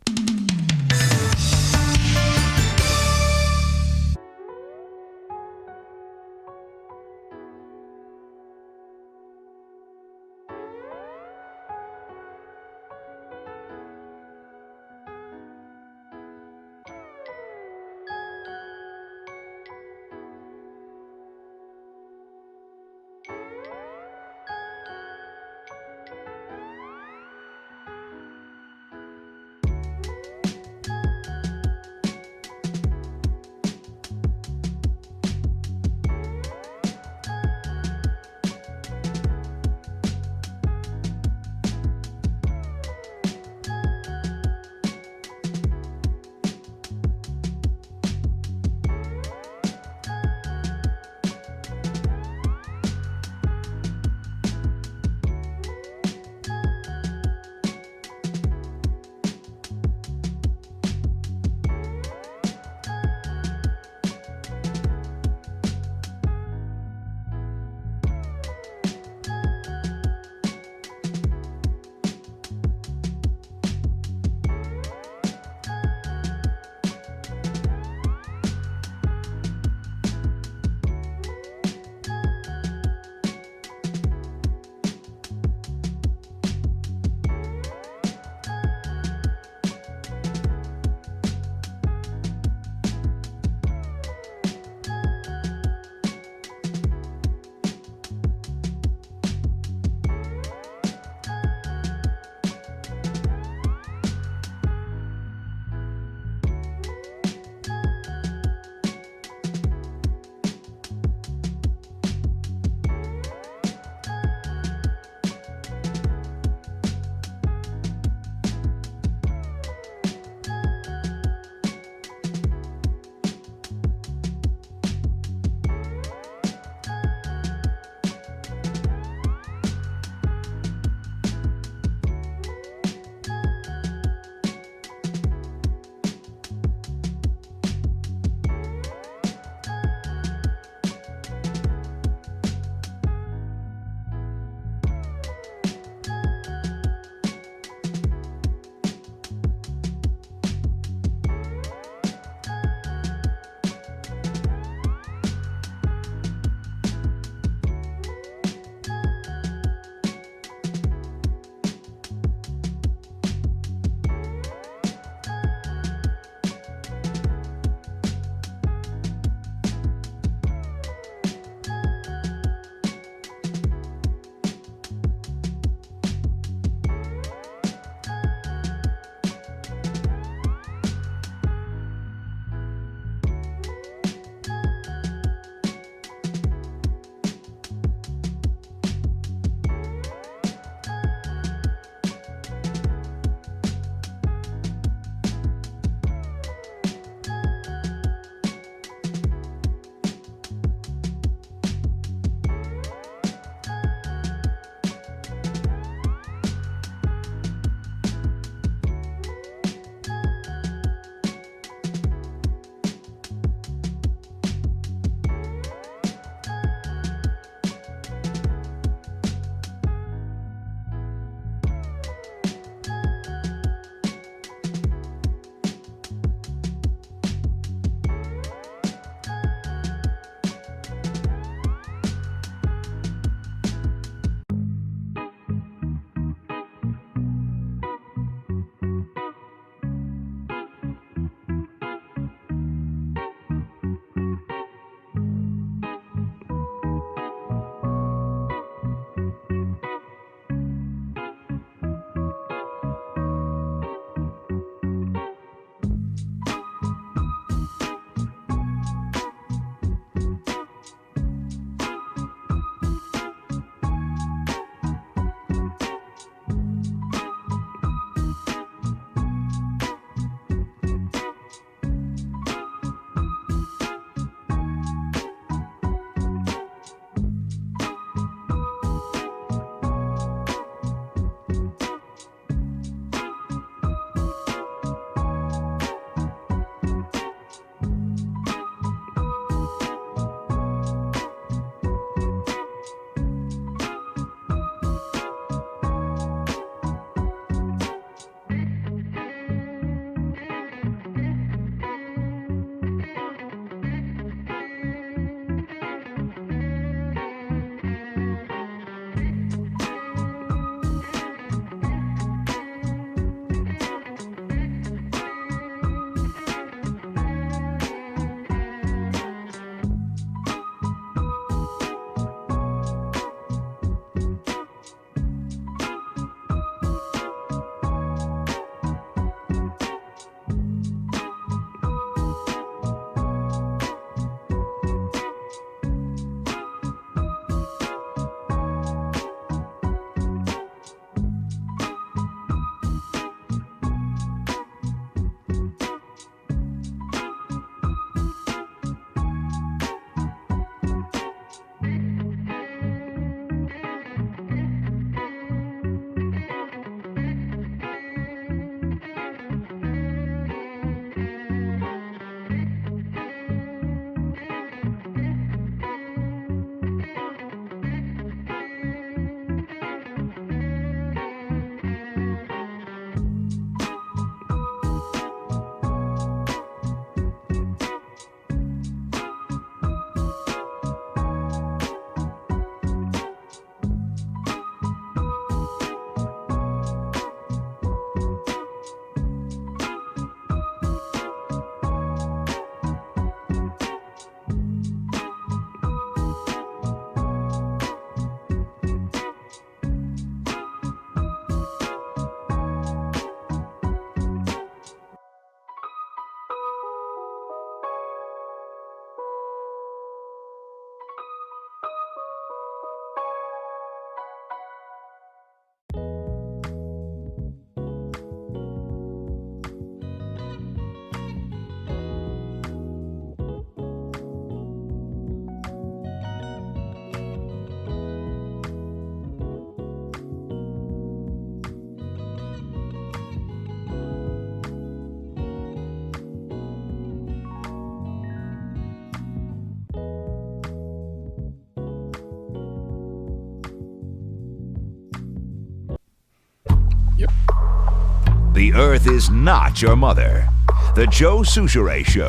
The Earth is not your mother. The Joe Souchere Show.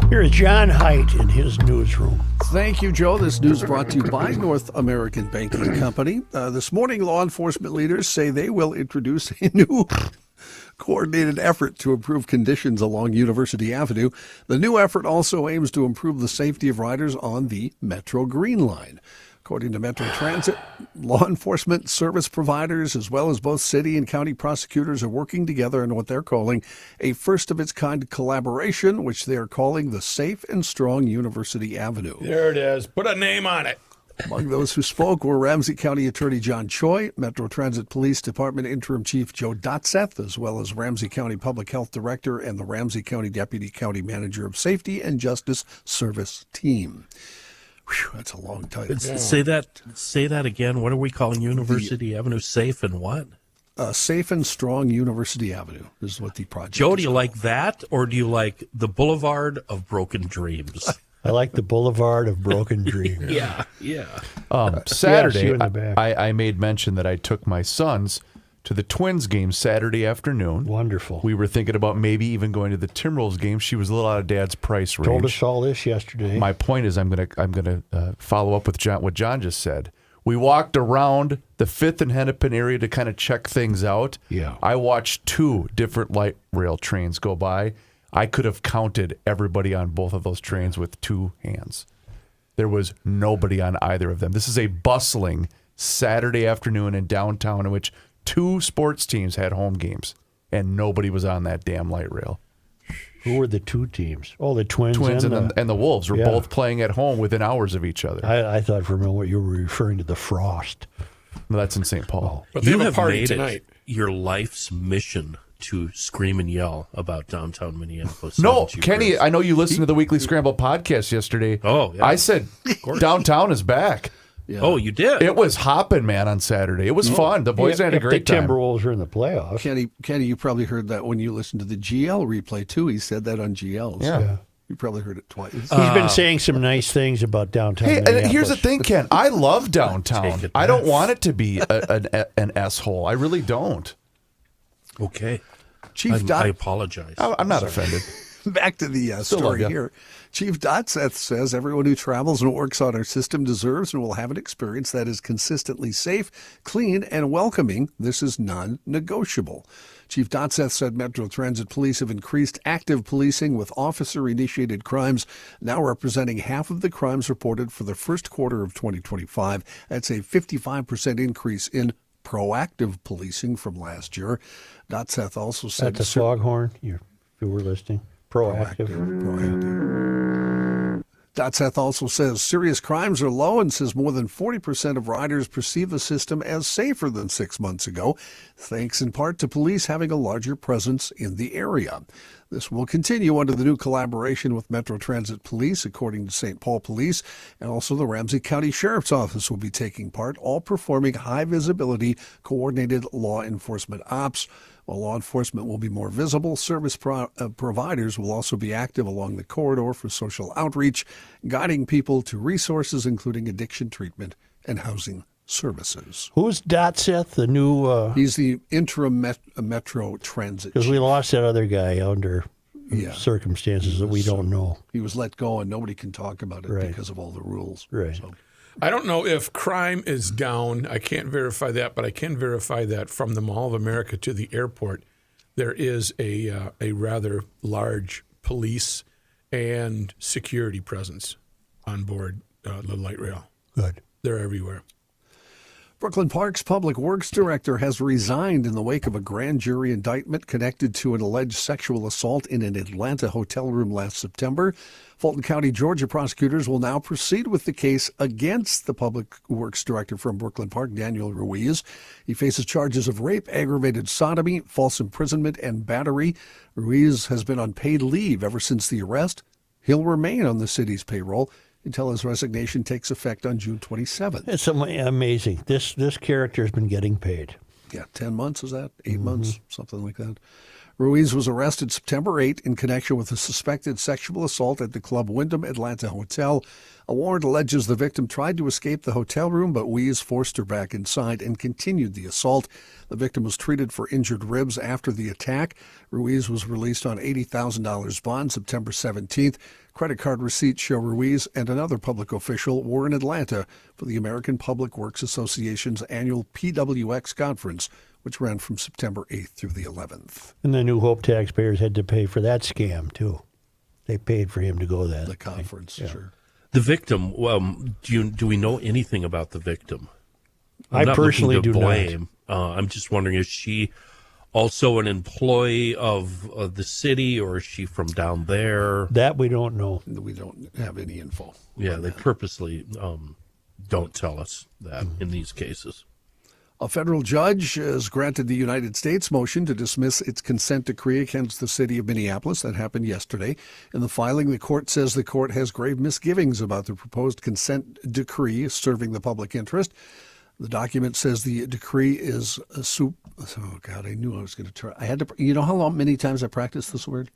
Here's John Haidt in his newsroom. Thank you, Joe. This news brought to you by North American Banking Company. This morning, law enforcement leaders say they will introduce a new coordinated effort to improve conditions along University Avenue. The new effort also aims to improve the safety of riders on the Metro Green Line. According to Metro Transit, law enforcement service providers, as well as both city and county prosecutors, are working together in what they're calling a first-of-its-kind collaboration, which they are calling the Safe and Strong University Avenue. There it is. Put a name on it. Among those who spoke were Ramsey County Attorney John Choi, Metro Transit Police Department Interim Chief Joe Dotseth, as well as Ramsey County Public Health Director and the Ramsey County Deputy County Manager of Safety and Justice Service Team. Whew, that's a long title. Say that again. What are we calling University Avenue? Safe and what? Safe and Strong University Avenue is what the project Joe, is do you called. like that, or do you like the Boulevard of Broken Dreams? I like the Boulevard of Broken Dreams. Yeah. Saturday, see you in the back. I made mention that I took my sons to the Twins game Saturday afternoon. Wonderful. We were thinking about maybe even going to the Timberwolves game. She was a little out of Dad's price range. Told us all this yesterday. My point is, I'm gonna follow up with what John just said. We walked around the 5th and Hennepin area to kind of check things out. Yeah. I watched 2 different light rail trains go by. I could have counted everybody on both of those trains with 2 hands. There was nobody on either of them. This is a bustling Saturday afternoon in downtown in which 2 sports teams had home games, and nobody was on that damn light rail. Who were the 2 teams? Oh, the Twins and the Wolves were both playing at home within hours of each other. I thought for a moment you were referring to the Frost. No, that's in St. Paul. But they You have a have party made tonight. it your life's mission to scream and yell about downtown Minneapolis. No, haven't you, Kenny, Chris? I know you listened to the Weekly Scramble podcast yesterday. Oh, yeah. I said downtown is back. Yeah. Oh, you did? It was hopping, man, on Saturday. It was fun. The boys had a great the time. Timberwolves are in the playoffs. Kenny, you probably heard that when you listened to the GL replay, too. He said that on GL. So Yeah. you probably heard it twice. He's been saying some nice things about downtown Hey, and Minneapolis. here's the thing, Ken. I love downtown. Take it I don't back. want it to be an S-hole. I really don't. Okay. Chief I apologize. I'm not offended. Back to the Still love story ya. here. Chief Dotseth says everyone who travels and works on our system deserves and will have an experience that is consistently safe, clean, and welcoming. This is non-negotiable. Chief Dotseth said Metro Transit Police have increased active policing with officer-initiated crimes, now representing half of the crimes reported for the first quarter of 2025. That's a 55% increase in proactive policing from last year. Dotseth also said... That's a foghorn, if you were listening. Proactive. Dotseth also says serious crimes are low and says more than 40% of riders perceive the system as safer than 6 months ago, thanks in part to police having a larger presence in the area. This will continue under the new collaboration with Metro Transit Police, according to St. Paul Police, and also the Ramsey County Sheriff's Office will be taking part, all performing high-visibility, coordinated law enforcement ops. While law enforcement will be more visible, service providers will also be active along the corridor for social outreach, guiding people to resources including addiction treatment and housing services. Who's Dotseth, the new... He's the interim Metro Transit Because we chief. lost that other guy under circumstances that we don't know. He was let go and nobody can talk about it Right. because of all the rules. Right. So, I don't know if crime is down. I can't verify that, but I can verify that from the Mall of America to the airport, there is a rather large police and security presence on board the light rail. Good. They're everywhere. Brooklyn Park's public works director has resigned in the wake of a grand jury indictment connected to an alleged sexual assault in an Atlanta hotel room last September. Fulton County, Georgia prosecutors will now proceed with the case against the public works director from Brooklyn Park, Daniel Ruiz. He faces charges of rape, aggravated sodomy, false imprisonment, and battery. Ruiz has been on paid leave ever since the arrest. He'll remain on the city's payroll until his resignation takes effect on June 27th. It's amazing. This character has been getting paid. Yeah, 10 months is that? 8 months, something like that. Ruiz was arrested September 8 in connection with a suspected sexual assault at the Club Wyndham Atlanta Hotel. A warrant alleges the victim tried to escape the hotel room, but Ruiz forced her back inside and continued the assault. The victim was treated for injured ribs after the attack. Ruiz was released on $80,000 bond September 17th. Credit card receipts show Ruiz and another public official were in Atlanta for the American Public Works Association's annual PWX conference, which ran from September 8th through the 11th. And the New Hope taxpayers had to pay for that scam, too. They paid for him to go to the conference, sure. The victim, do we know anything about the victim? I personally do blame. I'm just wondering, is she also an employee of the city, or is she from down there? That we don't know. We don't have any info. Yeah, they purposely don't tell us that in these cases. A federal judge has granted the United States motion to dismiss its consent decree against the city of Minneapolis. That happened yesterday. In the filing, the court says the court has grave misgivings about the proposed consent decree serving the public interest. The document says the decree is oh God, I knew I was going to try. I had to, you know many times I practiced this word?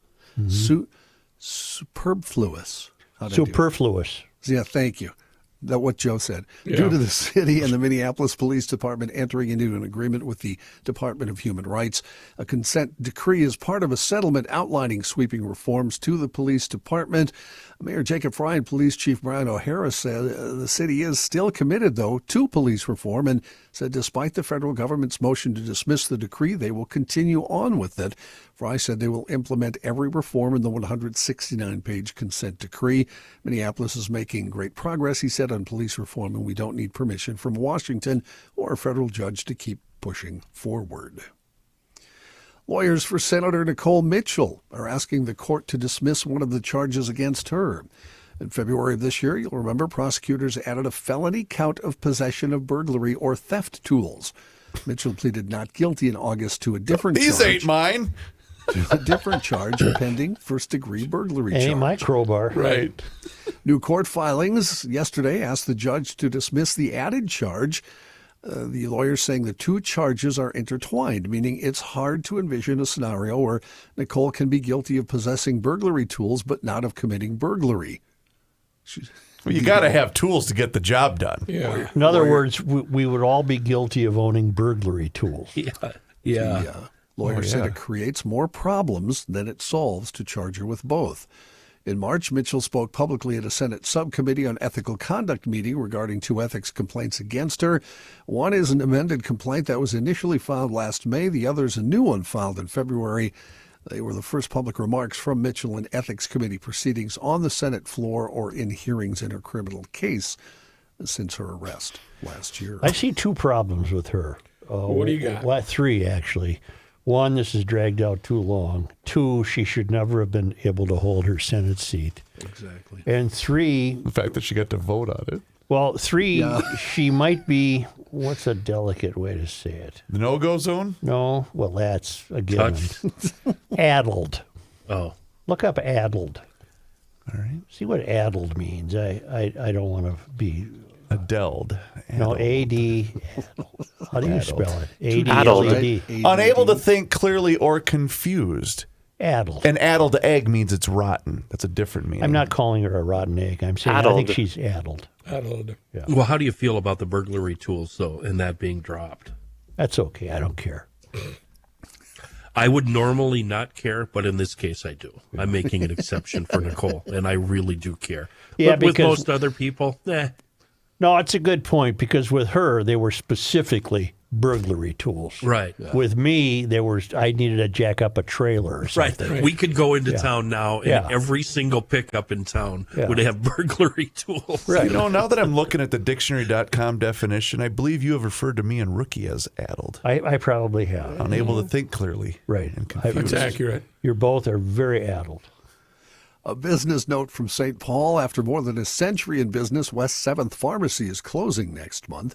Superfluous. Superfluous. Yeah, thank you. That's what Joe said. Yeah. Due to the city and the Minneapolis Police Department entering into an agreement with the Department of Human Rights, a consent decree is part of a settlement outlining sweeping reforms to the police department. Mayor Jacob Fry and Police Chief Brian O'Hara said the city is still committed, though, to police reform, and said despite the federal government's motion to dismiss the decree, they will continue on with it. Fry said they will implement every reform in the 169-page consent decree. Minneapolis is making great progress, he said, on police reform, and we don't need permission from Washington or a federal judge to keep pushing forward. Lawyers for Senator Nicole Mitchell are asking the court to dismiss one of the charges against her. In February of this year, you'll remember, prosecutors added a felony count of possession of burglary or theft tools. Mitchell pleaded not guilty in August to a different charge. These ain't mine. To a different charge pending first-degree burglary charge. Ain't my crowbar. Right. New court filings yesterday asked the judge to dismiss the added charge. The lawyers saying the two charges are intertwined, meaning it's hard to envision a scenario where Nicole can be guilty of possessing burglary tools but not of committing burglary. Well, you got to have tools to get the job done. Yeah. In other words, we would all be guilty of owning burglary tools. Yeah. The lawyer said it creates more problems than it solves to charge her with both. In March, Mitchell spoke publicly at a Senate subcommittee on ethical conduct meeting regarding two ethics complaints against her. One is an amended complaint that was initially filed last May. The other is a new one filed in February. They were the first public remarks from Mitchell in ethics committee proceedings on the Senate floor or in hearings in her criminal case since her arrest last year. I see two problems with her. What do you got? Well, three, actually. One, this has dragged out too long. Two, she should never have been able to hold her Senate seat. Exactly. And three, The fact that she got to vote on it. well, three, she might be, what's a delicate way to say it? The no-go zone? No, well, that's a given. Addled. Oh. Look up addled. All right. See what addled means. I don't want to be... Adelled. No, A-D. How do you spell it? Addled. A-D-L-E-D. Unable to think clearly or confused. Addled. An addled egg means it's rotten. That's a different meaning. I'm not calling her a rotten egg. I'm saying Addled. I think she's addled. Addled. Yeah. Well, how do you feel about the burglary tools, though, and that being dropped? That's okay. I don't care. I would normally not care, but in this case, I do. I'm making an exception for Nicole, and I really do care. Yeah, but with because- most other people, No, it's a good point because with her, they were specifically burglary tools. Right. With me, I needed to jack up a trailer or something. Right. We could go into town now, and Yeah. every single pickup in town would have burglary tools. Right. You know, now that I'm looking at the dictionary.com definition, I believe you have referred to me and Rookie as addled. I probably have. Unable to think clearly. Right. And confused. That's accurate. You both are very addled. A business note from St. Paul. After more than a century in business, West 7th Pharmacy is closing next month.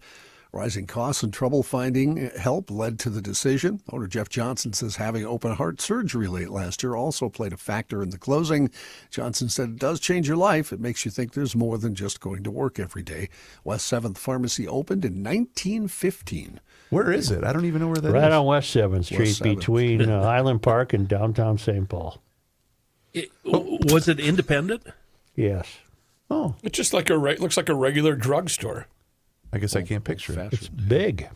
Rising costs and trouble finding help led to the decision. Owner Jeff Johnson says having open heart surgery late last year also played a factor in the closing. Johnson said it does change your life. It makes you think there's more than just going to work every day. West 7th Pharmacy opened in 1915. Where is it? I don't even know where that is. Right on West 7th Street West 7th. between Highland Park and downtown St. Paul. Was it independent? Yes. Oh, It's just like looks like a regular drugstore. I guess I can't picture it. It's big.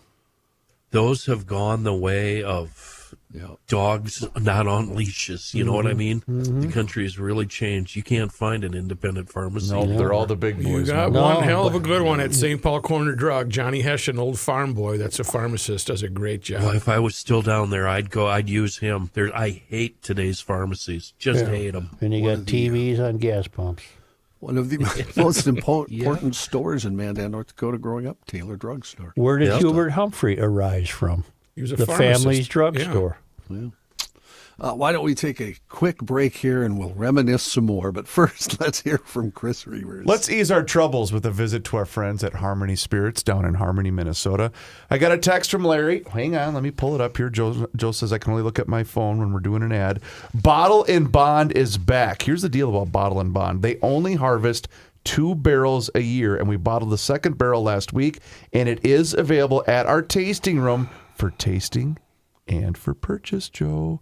Those have gone the way of dogs not on leashes. You know what I mean? The country has really changed. You can't find an independent pharmacy. No, they're all the big You boys. got now. one hell of a good one at St. Paul Corner Drug. Johnny Hesh, an old farm boy that's a pharmacist, does a great job. Well, if I was still down there, I'd use him. I hate today's pharmacies. Just hate them. And you got TVs on gas pumps. One of the most important stores in Mandan, North Dakota growing up, Taylor Drug Store. Where did Hubert Humphrey arise from? He was a the pharmacist. family's drugstore. Yeah. Why don't we take a quick break here and we'll reminisce some more. But first, let's hear from Chris Reavers. Let's ease our troubles with a visit to our friends at Harmony Spirits down in Harmony, Minnesota. I got a text from Larry. Hang on, let me pull it up here. Joe says I can only look at my phone when we're doing an ad. Bottle and Bond is back. Here's the deal about Bottle and Bond. They only harvest 2 barrels a year, and we bottled the second barrel last week, and it is available at our tasting room for tasting and for purchase, Joe.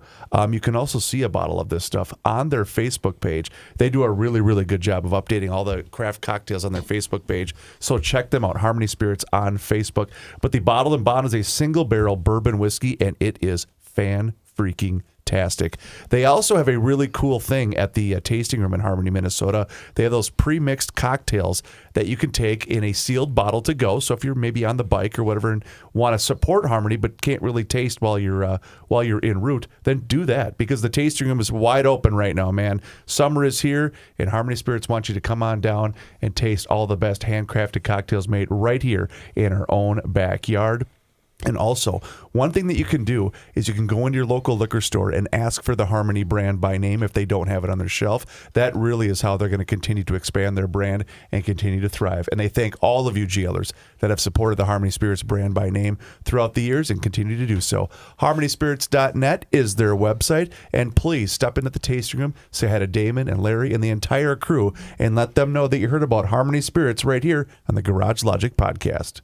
You can also see a bottle of this stuff on their Facebook page. They do a really, really good job of updating all the craft cocktails on their Facebook page. So check them out, Harmony Spirits on Facebook. But the Bottle and Bond is a single barrel bourbon whiskey, and it is fan-freaking-tastic. They also have a really cool thing at the tasting room in Harmony, Minnesota. They have those pre-mixed cocktails that you can take in a sealed bottle to go. So if you're maybe on the bike or whatever and want to support Harmony but can't really taste while you're en route, then do that, because the tasting room is wide open right now, man. Summer is here, and Harmony Spirits wants you to come on down and taste all the best handcrafted cocktails made right here in our own backyard. And also, one thing that you can do is you can go into your local liquor store and ask for the Harmony brand by name if they don't have it on their shelf. That really is how they're going to continue to expand their brand and continue to thrive. And they thank all of you GLers that have supported the Harmony Spirits brand by name throughout the years and continue to do so. HarmonySpirits.net is their website. And please stop into the tasting room, say hi to Damon and Larry and the entire crew, and let them know that you heard about Harmony Spirits right here on the Garage Logic podcast.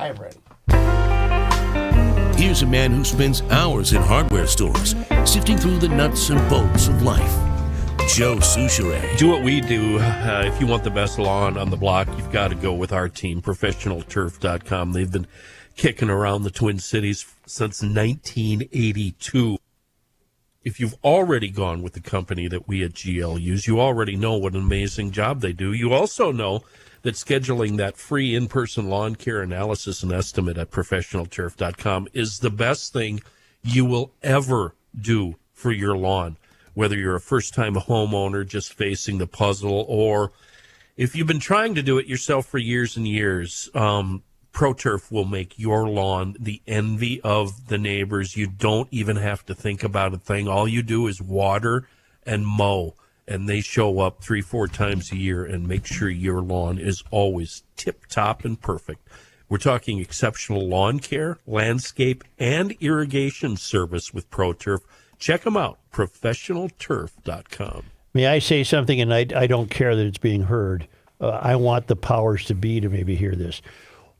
I am ready. Here's a man who spends hours in hardware stores, sifting through the nuts and bolts of life. Joe Souchere. Do what we do. If you want the best lawn on the block, you've got to go with our team, ProfessionalTurf.com. They've been kicking around the Twin Cities since 1982. if you've already gone with the company that we at GL use, you already know what an amazing job they do. You also know that scheduling that free in-person lawn care analysis and estimate at professionalturf.com is the best thing you will ever do for your lawn, whether you're a first-time homeowner just facing the puzzle, or if you've been trying to do it yourself for years and years. ProTurf will make your lawn the envy of the neighbors. You don't even have to think about a thing. All you do is water and mow, and they show up 3-4 times a year and make sure your lawn is always tip-top and perfect. We're talking exceptional lawn care, landscape, and irrigation service with ProTurf. Check them out, professionalturf.com. May I say something, and I don't care that it's being heard. I want the powers to be to maybe hear this.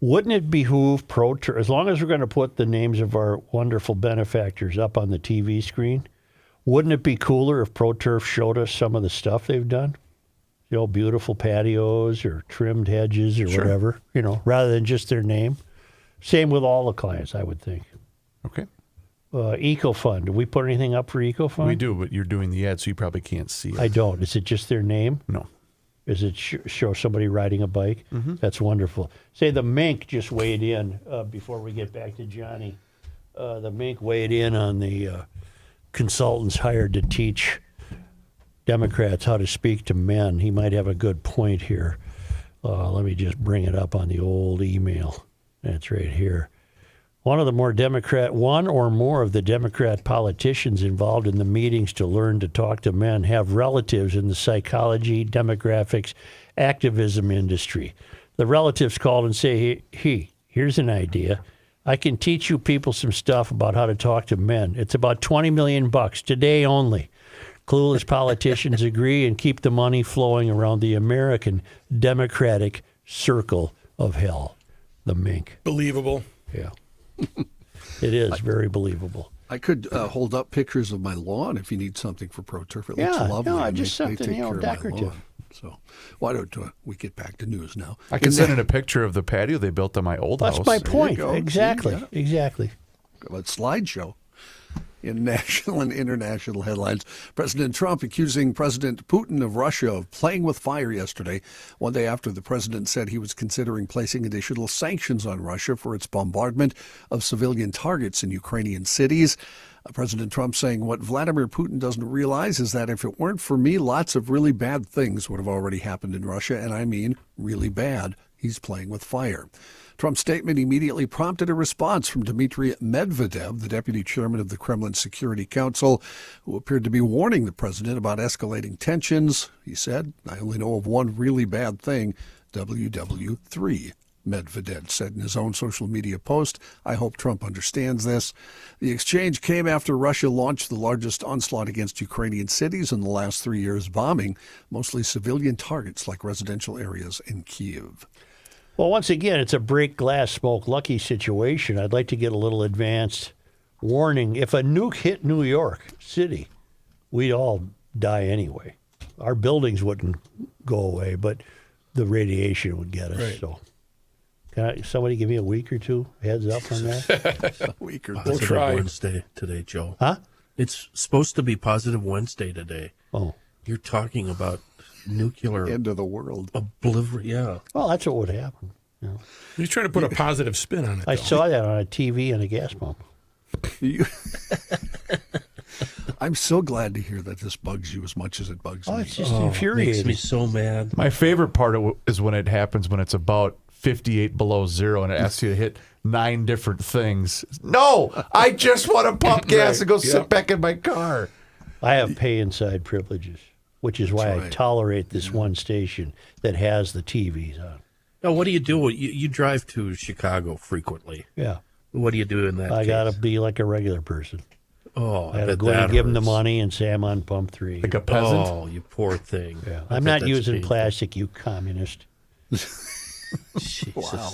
Wouldn't it behoove ProTurf, as long as we're going to put the names of our wonderful benefactors up on the TV screen, wouldn't it be cooler if ProTurf showed us some of the stuff they've done? You know, beautiful patios or trimmed hedges or whatever, you know, rather than just their name. Same with all the clients, I would think. Okay. EcoFund. Do we put anything up for EcoFund? We do, but you're doing the ad, so you probably can't see it. I don't. Is it just their name? No. Is it show somebody riding a bike? Mm-hmm. That's wonderful. Say the Mink just weighed in before we get back to Johnny. The Mink weighed in on the consultants hired to teach Democrats how to speak to men. He might have a good point here. Let me just bring it up on the old email. That's right here. One or more of the Democrat politicians involved in the meetings to learn to talk to men have relatives in the psychology, demographics, activism industry. The relatives called and say, hey, here's an idea. I can teach you people some stuff about how to talk to men. It's about $20 million today only. Clueless politicians agree and keep the money flowing around the American Democratic circle of hell. The Mink. Believable. Yeah. It is very believable. I could hold up pictures of my lawn if you need something for ProTurf. It looks lovely. No, just something decorative. So why don't we get back to news now? I can send in a picture of the patio they built on my old house. That's my point. Exactly. Exactly. Let's slideshow. In national and international headlines, President Trump accusing President Putin of Russia of playing with fire yesterday, one day after the president said he was considering placing additional sanctions on Russia for its bombardment of civilian targets in Ukrainian cities. President Trump saying what Vladimir Putin doesn't realize is that if it weren't for me, lots of really bad things would have already happened in Russia, and I mean really bad. He's playing with fire. Trump's statement immediately prompted a response from Dmitry Medvedev, the deputy chairman of the Kremlin Security Council, who appeared to be warning the president about escalating tensions. He said, I only know of one really bad thing, WW3. Medvedev said in his own social media post, I hope Trump understands this. The exchange came after Russia launched the largest onslaught against Ukrainian cities in the last 3 years, bombing mostly civilian targets like residential areas in Kyiv. Well, once again, it's a break glass, smoke lucky situation. I'd like to get a little advanced warning. If a nuke hit New York City, we'd all die anyway. Our buildings wouldn't go away, but the radiation would get us. Right. So, can somebody give me a week or two heads up on that? A week or two. We'll try. Wednesday today, Joe. Huh? It's supposed to be positive Wednesday today. Oh, you're talking about nuclear end of the world. Yeah. Well, that's what would happen. You know. You're trying to put a positive spin on it. I saw that on a TV and a gas pump. I'm so glad to hear that this bugs you as much as it bugs me. It's just infuriating. It makes me so mad. My favorite part is when it happens when it's about 58 below zero and it asks you to hit 9 different things. No, I just want to pump gas and go sit back in my car. I have pay inside privileges, which is why I tolerate this one station that has the TVs on. Now, what do you do? You drive to Chicago frequently. Yeah. What do you do in that I case? got to be like a regular person. Oh, I got to go and give them the money and say I'm on pump 3. Like a peasant? Oh, you poor thing. Yeah. I'm not using plastic, you communist. Jesus. Wow.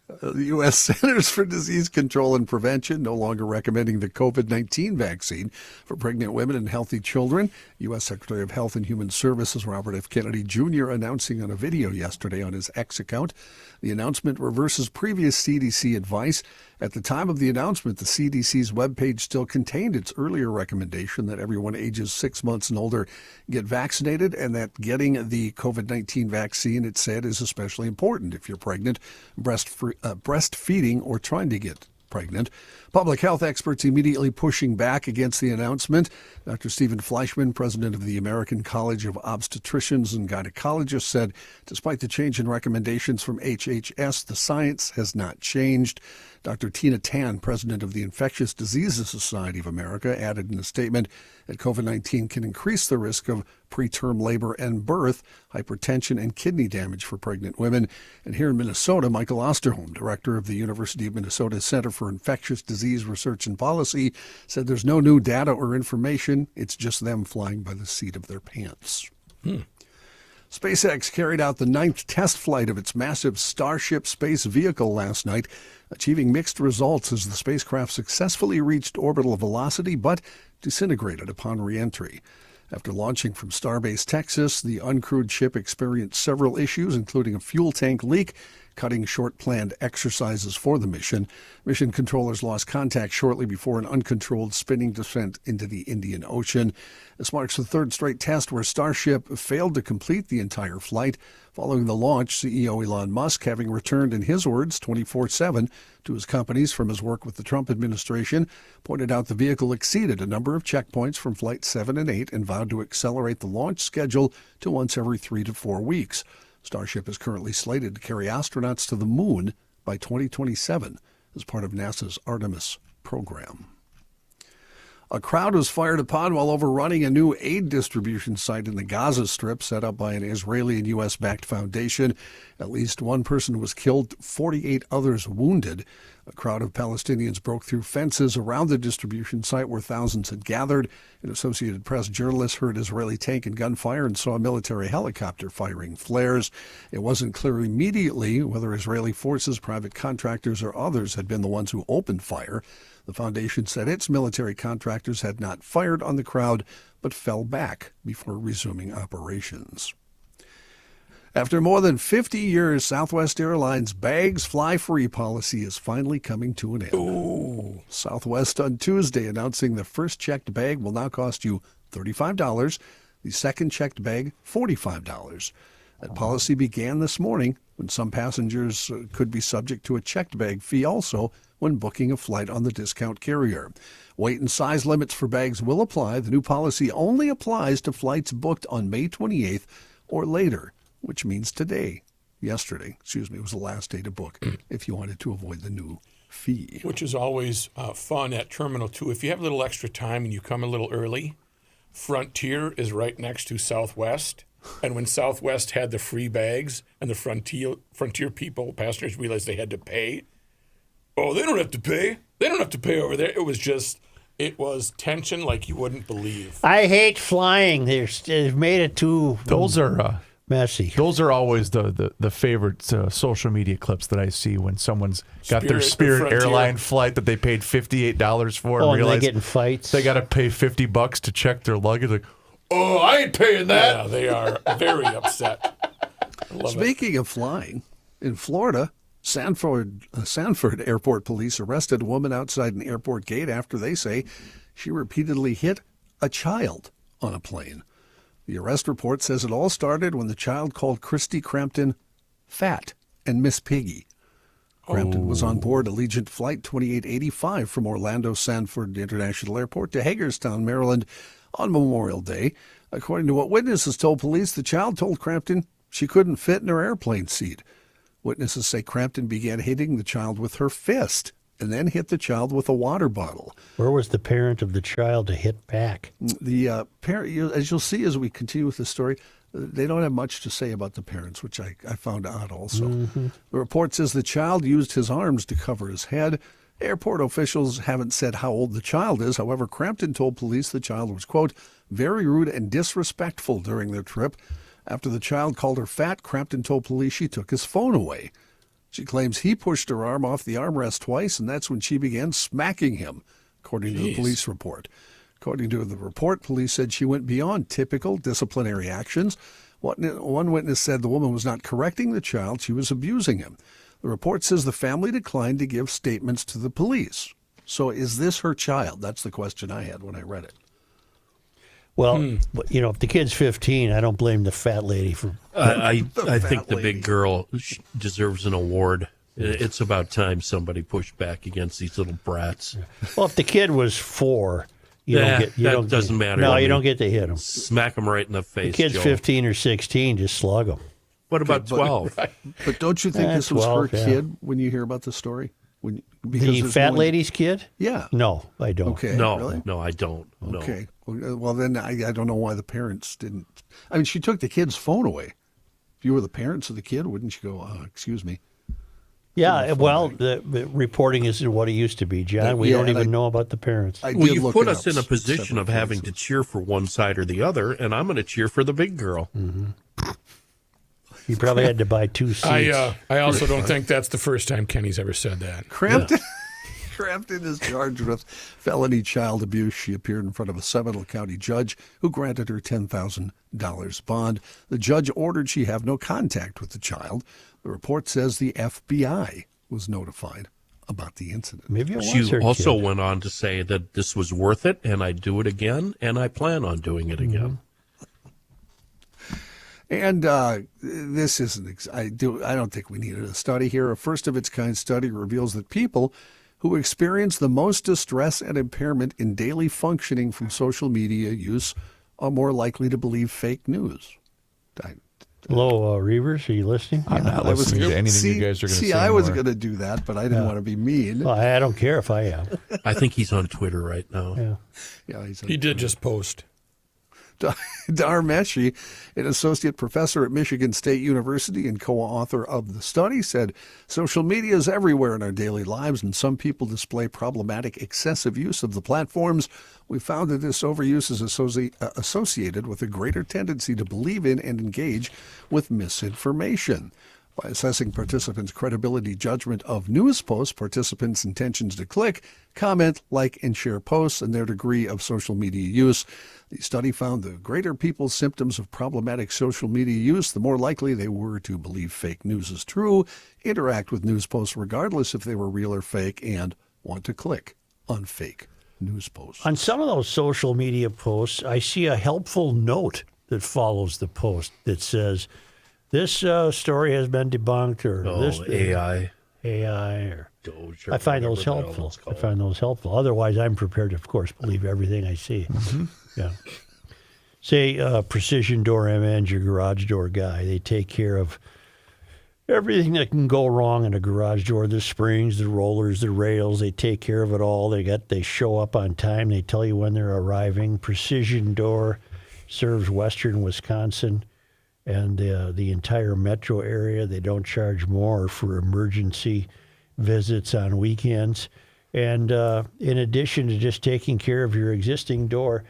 The U.S. Centers for Disease Control and Prevention no longer recommending the COVID-19 vaccine for pregnant women and healthy children. U.S. Secretary of Health and Human Services Robert F. Kennedy Jr. announcing on a video yesterday on his X account. The announcement reverses previous CDC advice. At the time of the announcement, the CDC's webpage still contained its earlier recommendation that everyone ages 6 months and older get vaccinated, and that getting the COVID-19 vaccine, it said, is especially important if you're pregnant, breastfeeding, or trying to get pregnant. Public health experts immediately pushing back against the announcement. Dr. Stephen Fleischman, president of the American College of Obstetricians and Gynecologists, said despite the change in recommendations from HHS, the science has not changed. Dr. Tina Tan, president of the Infectious Diseases Society of America, added in a statement that COVID-19 can increase the risk of preterm labor and birth, hypertension, and kidney damage for pregnant women. And here in Minnesota, Michael Osterholm, director of the University of Minnesota Center for Infectious Disease Research and Policy, said there's no new data or information. It's just them flying by the seat of their pants. SpaceX carried out the 9th test flight of its massive Starship space vehicle last night, achieving mixed results as the spacecraft successfully reached orbital velocity but disintegrated upon re-entry. After launching from Starbase, Texas, the uncrewed ship experienced several issues, including a fuel tank leak, cutting short planned exercises for the mission. Mission controllers lost contact shortly before an uncontrolled spinning descent into the Indian Ocean. This marks the third straight test where Starship failed to complete the entire flight. Following the launch, CEO Elon Musk, having returned, in his words, 24/7 to his companies from his work with the Trump administration, pointed out the vehicle exceeded a number of checkpoints from Flight 7 and 8 and vowed to accelerate the launch schedule to once every 3 to 4 weeks. Starship is currently slated to carry astronauts to the moon by 2027 as part of NASA's Artemis program. A crowd was fired upon while overrunning a new aid distribution site in the Gaza Strip set up by an Israeli and U.S.-backed foundation. At least one person was killed, 48 others wounded. A crowd of Palestinians broke through fences around the distribution site where thousands had gathered. An Associated Press journalist heard Israeli tank and gunfire and saw a military helicopter firing flares. It wasn't clear immediately whether Israeli forces, private contractors, or others had been the ones who opened fire. The foundation said its military contractors had not fired on the crowd, but fell back before resuming operations. After more than 50 years, Southwest Airlines' bags fly free policy is finally coming to an end. Ooh. Southwest on Tuesday announcing the first checked bag will now cost you $35, the second checked bag $45. That policy began this morning when some passengers could be subject to a checked bag fee also when booking a flight on the discount carrier. Weight and size limits for bags will apply. The new policy only applies to flights booked on May 28th or later, which means today. Yesterday, was the last day to book if you wanted to avoid the new fee. Which is always fun at Terminal 2. If you have a little extra time and you come a little early, Frontier is right next to Southwest. And when Southwest had the free bags and the Frontier people, passengers, realized they had to pay, oh, they don't have to pay. They don't have to pay over there. It was tension like you wouldn't believe. I hate flying. They've made it too messy. Those are always the favorite social media clips that I see when someone's got their Spirit airline flight that they paid $58 for and realize they get in fights. They got to pay $50 to check their luggage. Like, oh, I ain't paying that. Yeah, they are very upset. Speaking of flying, in Florida, Sanford Airport police arrested a woman outside an airport gate after they say she repeatedly hit a child on a plane. The arrest report says it all started when the child called Christy Crampton fat and Miss Piggy. Crampton was on board Allegiant Flight 2885 from Orlando Sanford International Airport to Hagerstown, Maryland on Memorial Day. According to what witnesses told police, the child told Crampton she couldn't fit in her airplane seat. Witnesses say Crampton began hitting the child with her fist and then hit the child with a water bottle. Where was the parent of the child to hit back? The parent, as you'll see as we continue with the story, they don't have much to say about the parents, which I found odd also. Mm-hmm. The report says the child used his arms to cover his head. Airport officials haven't said how old the child is. However, Crampton told police the child was, quote, very rude and disrespectful during their trip. After the child called her fat, Crampton told police she took his phone away. She claims he pushed her arm off the armrest twice, and that's when she began smacking him, according to the police report. According to the report, police said she went beyond typical disciplinary actions. One witness said the woman was not correcting the child, she was abusing him. The report says the family declined to give statements to the police. So is this her child? That's the question I had when I read it. Well, if the kid's 15, I don't blame the fat lady for. I think the big girl deserves an award. It's about time somebody pushed back against these little brats. Well, if the kid was 4, doesn't matter. No, you don't get to hit him. Smack him right in the face. The kid's Joe. 15 or 16, just slug him. What about 12? But don't you think this was 12, her kid when you hear about the story? The fat lady's kid? Yeah. No, I don't. Okay. No, really? no, I don't. No. Okay. Well, then I don't know why the parents didn't. I mean, she took the kid's phone away. If you were the parents of the kid, wouldn't you go, excuse me? Yeah, well, the reporting isn't what it used to be, John. We don't even know about the parents. Well, you put us in a position of having to cheer for one side or the other, and I'm going to cheer for the big girl. Mm-hmm. You probably had to buy 2 seats. I also don't think that's the first time Kenny's ever said that. Crampton is charged with felony child abuse. She appeared in front of a Seminole County judge who granted her $10,000 bond. The judge ordered she have no contact with the child. The report says the FBI was notified about the incident. Maybe it was She her also kid. went on to say that this was worth it, and I'd do it again, and I plan on doing it again. And this isn't. I don't think we needed a study here. A first-of-its-kind study reveals that people who experience the most distress and impairment in daily functioning from social media use are more likely to believe fake news. Hello, Reavers, are you listening? I'm not listening to anything you guys are going to say. I was going to do that, but I didn't want to be mean. Well, I don't care if I am. I think he's on Twitter right now. Yeah, He did just post. Dar Meshi, an associate professor at Michigan State University and co-author of the study, said social media is everywhere in our daily lives, and some people display problematic excessive use of the platforms. We found that this overuse is associated with a greater tendency to believe in and engage with misinformation. By assessing participants' credibility judgment of news posts, participants' intentions to click, comment, like, and share posts, and their degree of social media use. The study found the greater people's symptoms of problematic social media use, the more likely they were to believe fake news is true, interact with news posts regardless if they were real or fake, and want to click on fake news posts. On some of those social media posts, I see a helpful note that follows the post that says, this story has been debunked, or this AI, or Doge. I find those helpful. Otherwise, I'm prepared to, of course, believe everything I see. Mm-hmm. Yeah. Say Precision Door MN's your garage door guy. They take care of everything that can go wrong in a garage door. The springs, the rollers, the rails. They take care of it all. They show up on time. They tell you when they're arriving. Precision Door serves western Wisconsin and the entire metro area. They don't charge more for emergency visits on weekends. And in addition to just taking care of your existing door,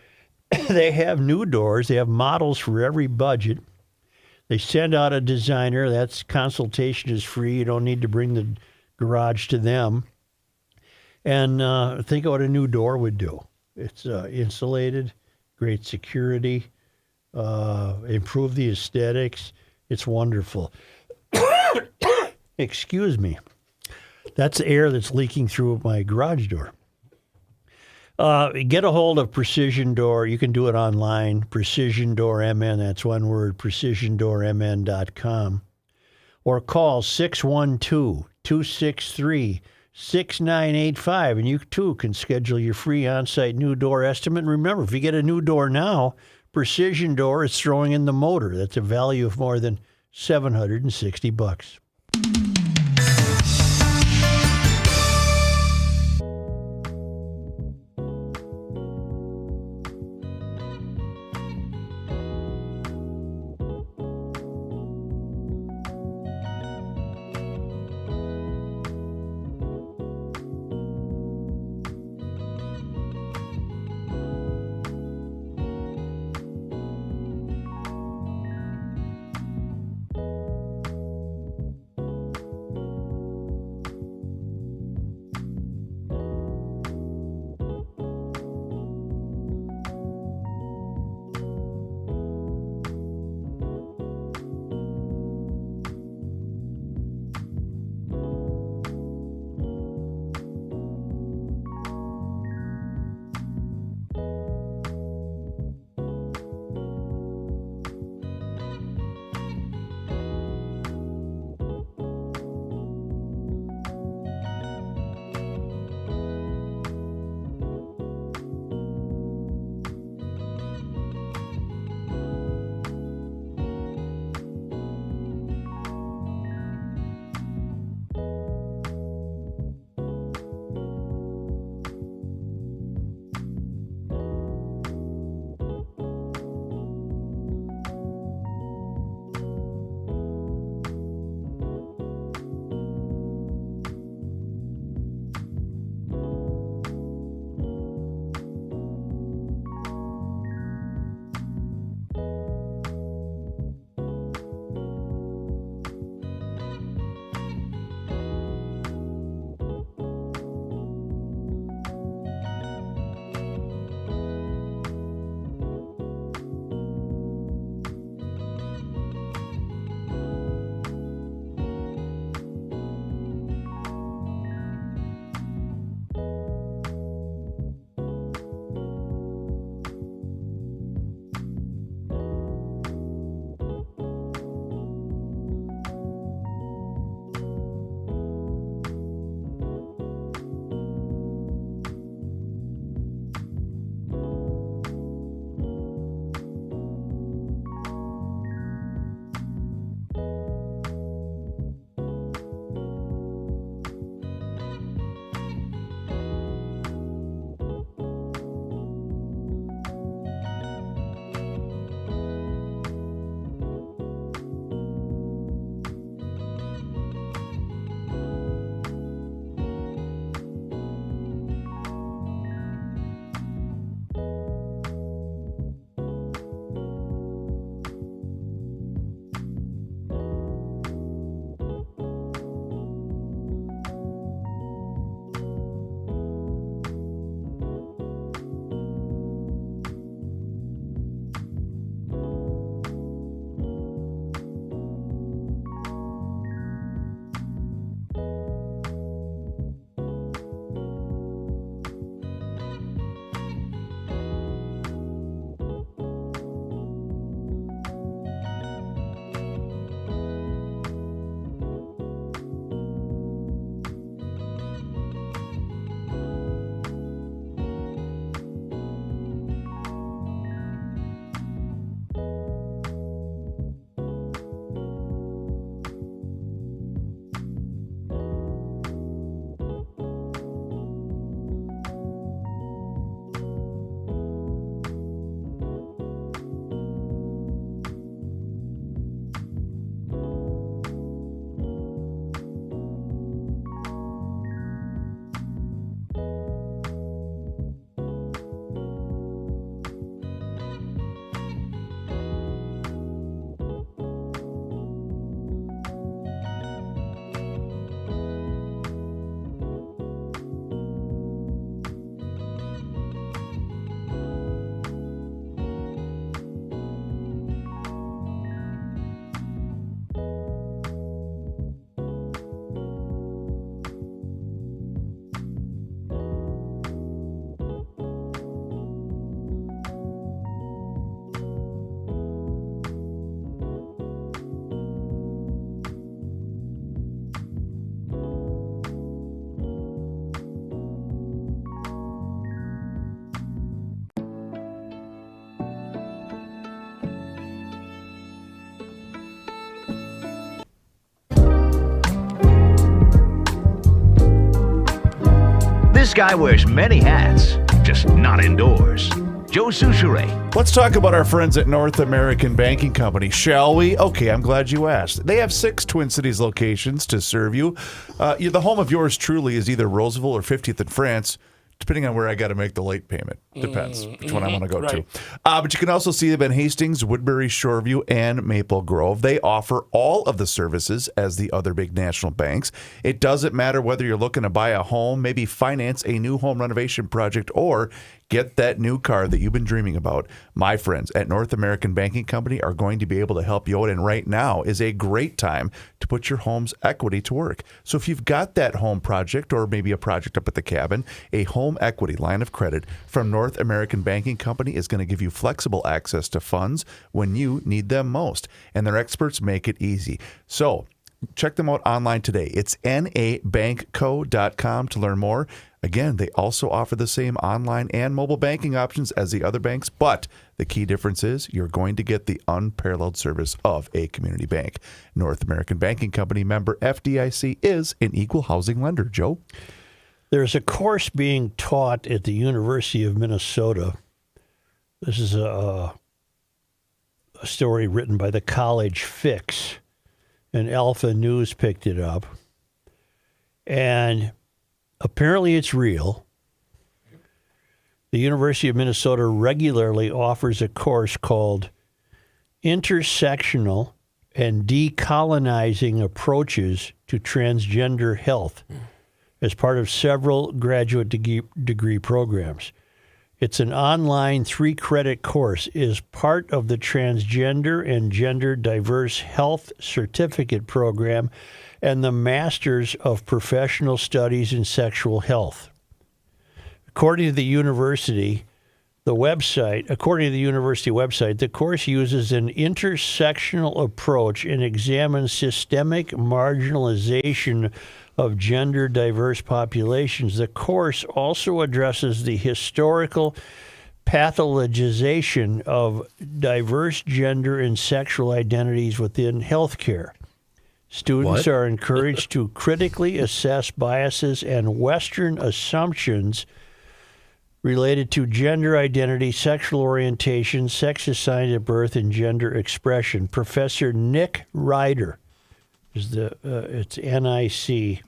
they have new doors. They have models for every budget. They send out a designer. That's consultation is free. You don't need to bring the garage to them. And think of what a new door would do. It's insulated, great security, improve the aesthetics. It's wonderful. Excuse me. That's air that's leaking through my garage door. Get a hold of Precision Door. You can do it online. Precision Door MN. That's one word, precisiondoormn.com. Or call 612-263-6985. And you, too, can schedule your free on-site new door estimate. And remember, if you get a new door now, Precision Door is throwing in the motor. That's a value of more than $760. guy wears many hats, just not indoors. Joe Souchere. Let's talk about our friends at North American Banking Company, shall we? Okay, I'm glad you asked. They have 6 Twin Cities locations to serve you. The home of yours truly is either Roseville or 50th in France, depending on where I got to make the late payment. Depends which one I want to go to. But you can also see them in Hastings, Woodbury, Shoreview, and Maple Grove. They offer all of the services as the other big national banks. It doesn't matter whether you're looking to buy a home, maybe finance a new home renovation project, or get that new car that you've been dreaming about. My friends at North American Banking Company are going to be able to help you out, and right now is a great time to put your home's equity to work. So if you've got that home project or maybe a project up at the cabin, a home equity line of credit from North American Banking Company is going to give you flexible access to funds when you need them most, and their experts make it easy. So check them out online today. It's nabankco.com to learn more. Again, they also offer the same online and mobile banking options as the other banks, but the key difference is you're going to get the unparalleled service of a community bank. North American Banking Company, member FDIC, is an equal housing lender. Joe? There's a course being taught at the University of Minnesota. This is a story written by the College Fix, and Alpha News picked it up. And apparently it's real. The University of Minnesota regularly offers a course called Intersectional and Decolonizing Approaches to Transgender Health as part of several graduate degree programs. It's an online 3-credit course, is part of the Transgender and Gender Diverse Health Certificate Program and the Masters of Professional Studies in Sexual Health. According to the university website, the course uses an intersectional approach and examines systemic marginalization of gender diverse populations. The course also addresses the historical pathologization of diverse gender and sexual identities within healthcare. Students are encouraged to critically assess biases and Western assumptions related to gender identity, sexual orientation, sex assigned at birth, and gender expression. Professor Nick Ryder, it's NIC,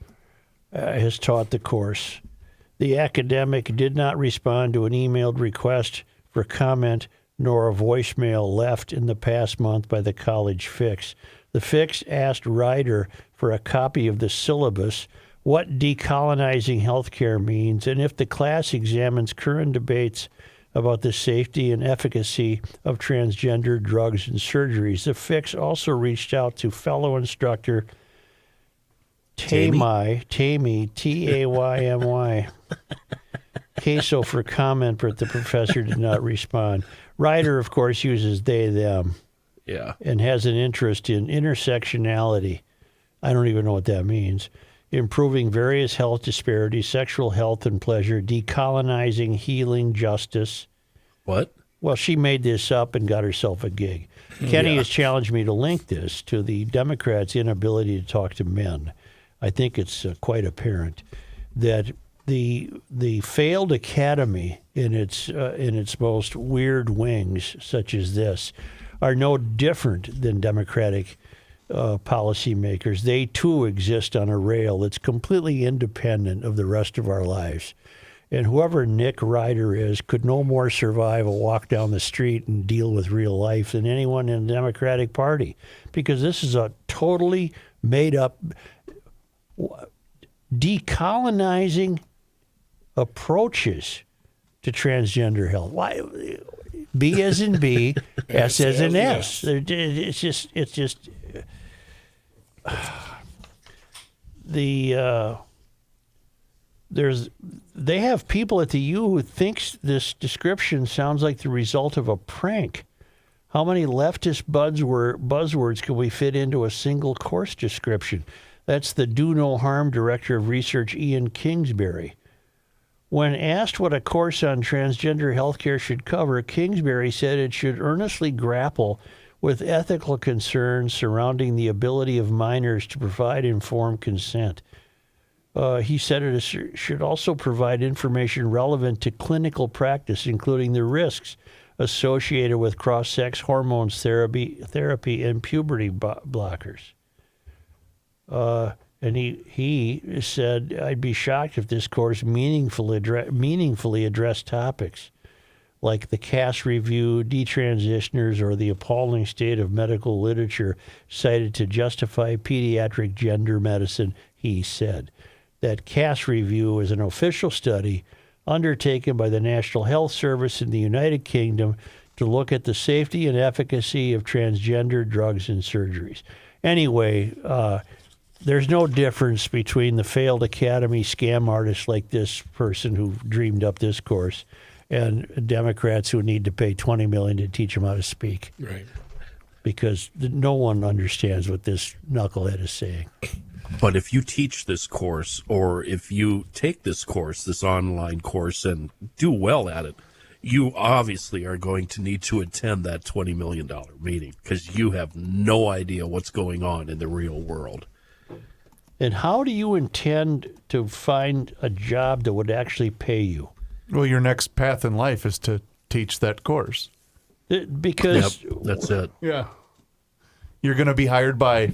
has taught the course. The academic did not respond to an emailed request for comment nor a voicemail left in the past month by the College Fix. The Fix asked Ryder for a copy of the syllabus, what decolonizing healthcare means, and if the class examines current debates about the safety and efficacy of transgender drugs and surgeries. The Fix also reached out to fellow instructor Tammy, T-A-Y-M-Y, Queso for comment, but the professor did not respond. Ryder, of course, uses they, them. Yeah. And has an interest in intersectionality. I don't even know what that means. Improving various health disparities, sexual health and pleasure, decolonizing healing justice. What? Well, she made this up and got herself a gig. Kenny has challenged me to link this to the Democrats' inability to talk to men. I think it's quite apparent that the failed academy in its most weird wings, such as this, are no different than Democratic policymakers. They too exist on a rail that's completely independent of the rest of our lives. And whoever Nick Ryder is could no more survive a walk down the street and deal with real life than anyone in the Democratic Party, because this is a totally made up decolonizing approaches to transgender health. Why? B as in B, S as in S. It's just they have people at the U who thinks this description sounds like the result of a prank. How many leftist buzzwords can we fit into a single course description? That's the Do No Harm Director of Research, Ian Kingsbury. When asked what a course on transgender healthcare should cover, Kingsbury said it should earnestly grapple with ethical concerns surrounding the ability of minors to provide informed consent. He said it should also provide information relevant to clinical practice, including the risks associated with cross-sex hormones therapy and puberty blockers. And he said, I'd be shocked if this course meaningfully addressed topics like the CAS review, detransitioners, or the appalling state of medical literature cited to justify pediatric gender medicine. He said that CAS review is an official study undertaken by the National Health Service in the United Kingdom to look at the safety and efficacy of transgender drugs and surgeries. Anyway, there's no difference between the failed academy scam artists like this person who dreamed up this course and Democrats who need to pay $20 million to teach them how to speak. Right. Because no one understands what this knucklehead is saying. But if you teach this course, or if you take this course, this online course, and do well at it, you obviously are going to need to attend that $20 million meeting because you have no idea what's going on in the real world. And how do you intend to find a job that would actually pay you? Well, your next path in life is to teach that course. Because that's it. Yeah. You're going to be hired by,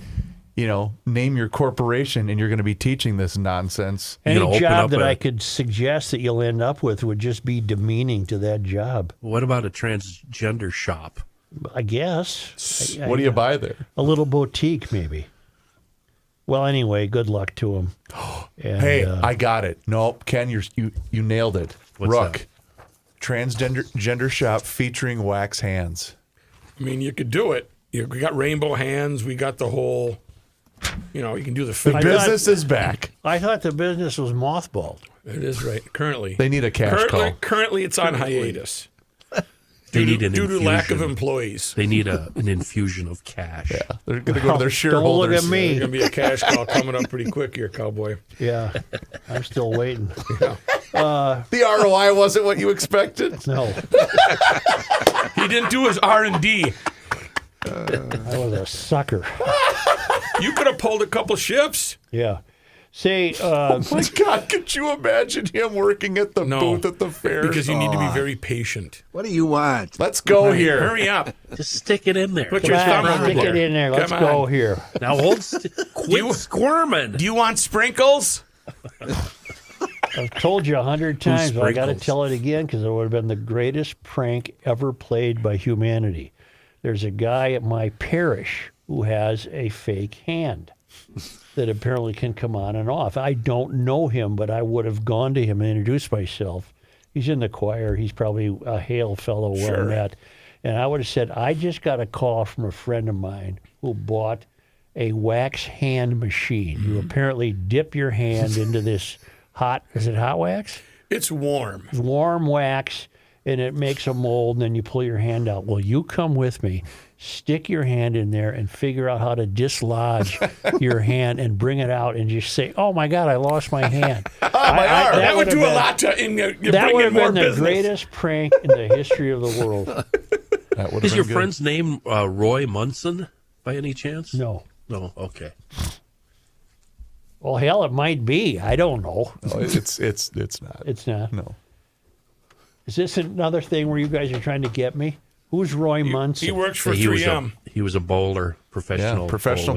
name your corporation, and you're going to be teaching this nonsense. Any job that I could suggest that you'll end up with would just be demeaning to that job. What about a transgender shop? I guess. What do you buy there? A little boutique, maybe. Well, anyway, good luck to him. Hey, I got it. Nope, Ken, you nailed it. What's Rook, that? transgender shop featuring wax hands. I mean, you could do it. We got rainbow hands. We got the whole, you can do the business is back. I thought the business was mothballed. It is right. Currently. They need a cash call. Currently, it's on hiatus. Due to lack of employees. They need an infusion of cash. Yeah, they're going to go to their shareholders. Don't look at me. There's going to be a cash call coming up pretty quick here, cowboy. Yeah, I'm still waiting. Yeah. The ROI wasn't what you expected? No. He didn't do his R&D. I was a sucker. You could have pulled a couple shifts. Yeah. Say, oh my God, could you imagine him working at the booth at the fair? Because you need to be very patient. What do you want? Let's go here. Hurry up. Just stick it in there. Put your thumb over stick there. it in there. Let's go here. Now quit squirming. Do you want sprinkles? I've told you 100 times, but I got to sprinkles? tell it again because it would have been the greatest prank ever played by humanity. There's a guy at my parish who has a fake hand that apparently can come on and off. I don't know him, but I would have gone to him and introduced myself. He's in the choir. He's probably a hail fellow, well met. And I would have said, I just got a call from a friend of mine who bought a wax hand machine. You apparently dip your hand into this is it hot wax? It's warm. Warm wax, and it makes a mold, and then you pull your hand out. Well, you come with me, stick your hand in there, and figure out how to dislodge your hand and bring it out and just say, oh, my God, I lost my hand. That would do a lot to bring in more business. That would have been the greatest prank in the history of the world. Is your friend's name Roy Munson by any chance? No. No, okay. Well, hell, it might be. I don't know. No, it's not. It's not? No. Is this another thing where you guys are trying to get me? Who's Roy Munson? He works for 3M. He was a bowler, professional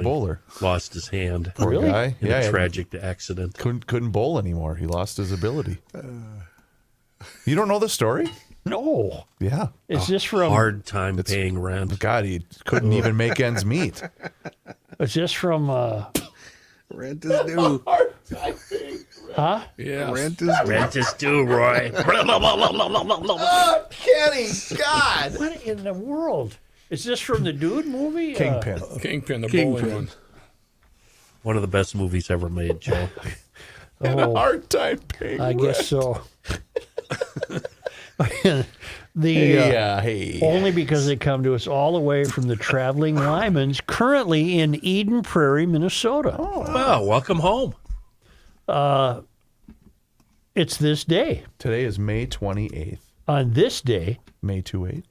bowler. Lost his hand. Poor Really? guy. In a tragic accident. Couldn't bowl anymore. He lost his ability. You don't know the story? No. Yeah. Is this from... Hard time paying rent. God, he couldn't even make ends meet. Is this from... Rent is due. Huh? Yeah. Rent is due, Roy. Kenny, God. What in the world? Is this from the Dude movie? Kingpin. Kingpin, the bowling one. One of the best movies ever made, Joe. And a hard time paying I guess so. Only because they come to us all the way from the Traveling Lymans, currently in Eden Prairie, Minnesota. Oh, well, welcome home. It's this day. Today is May 28th. On this day, May 28th.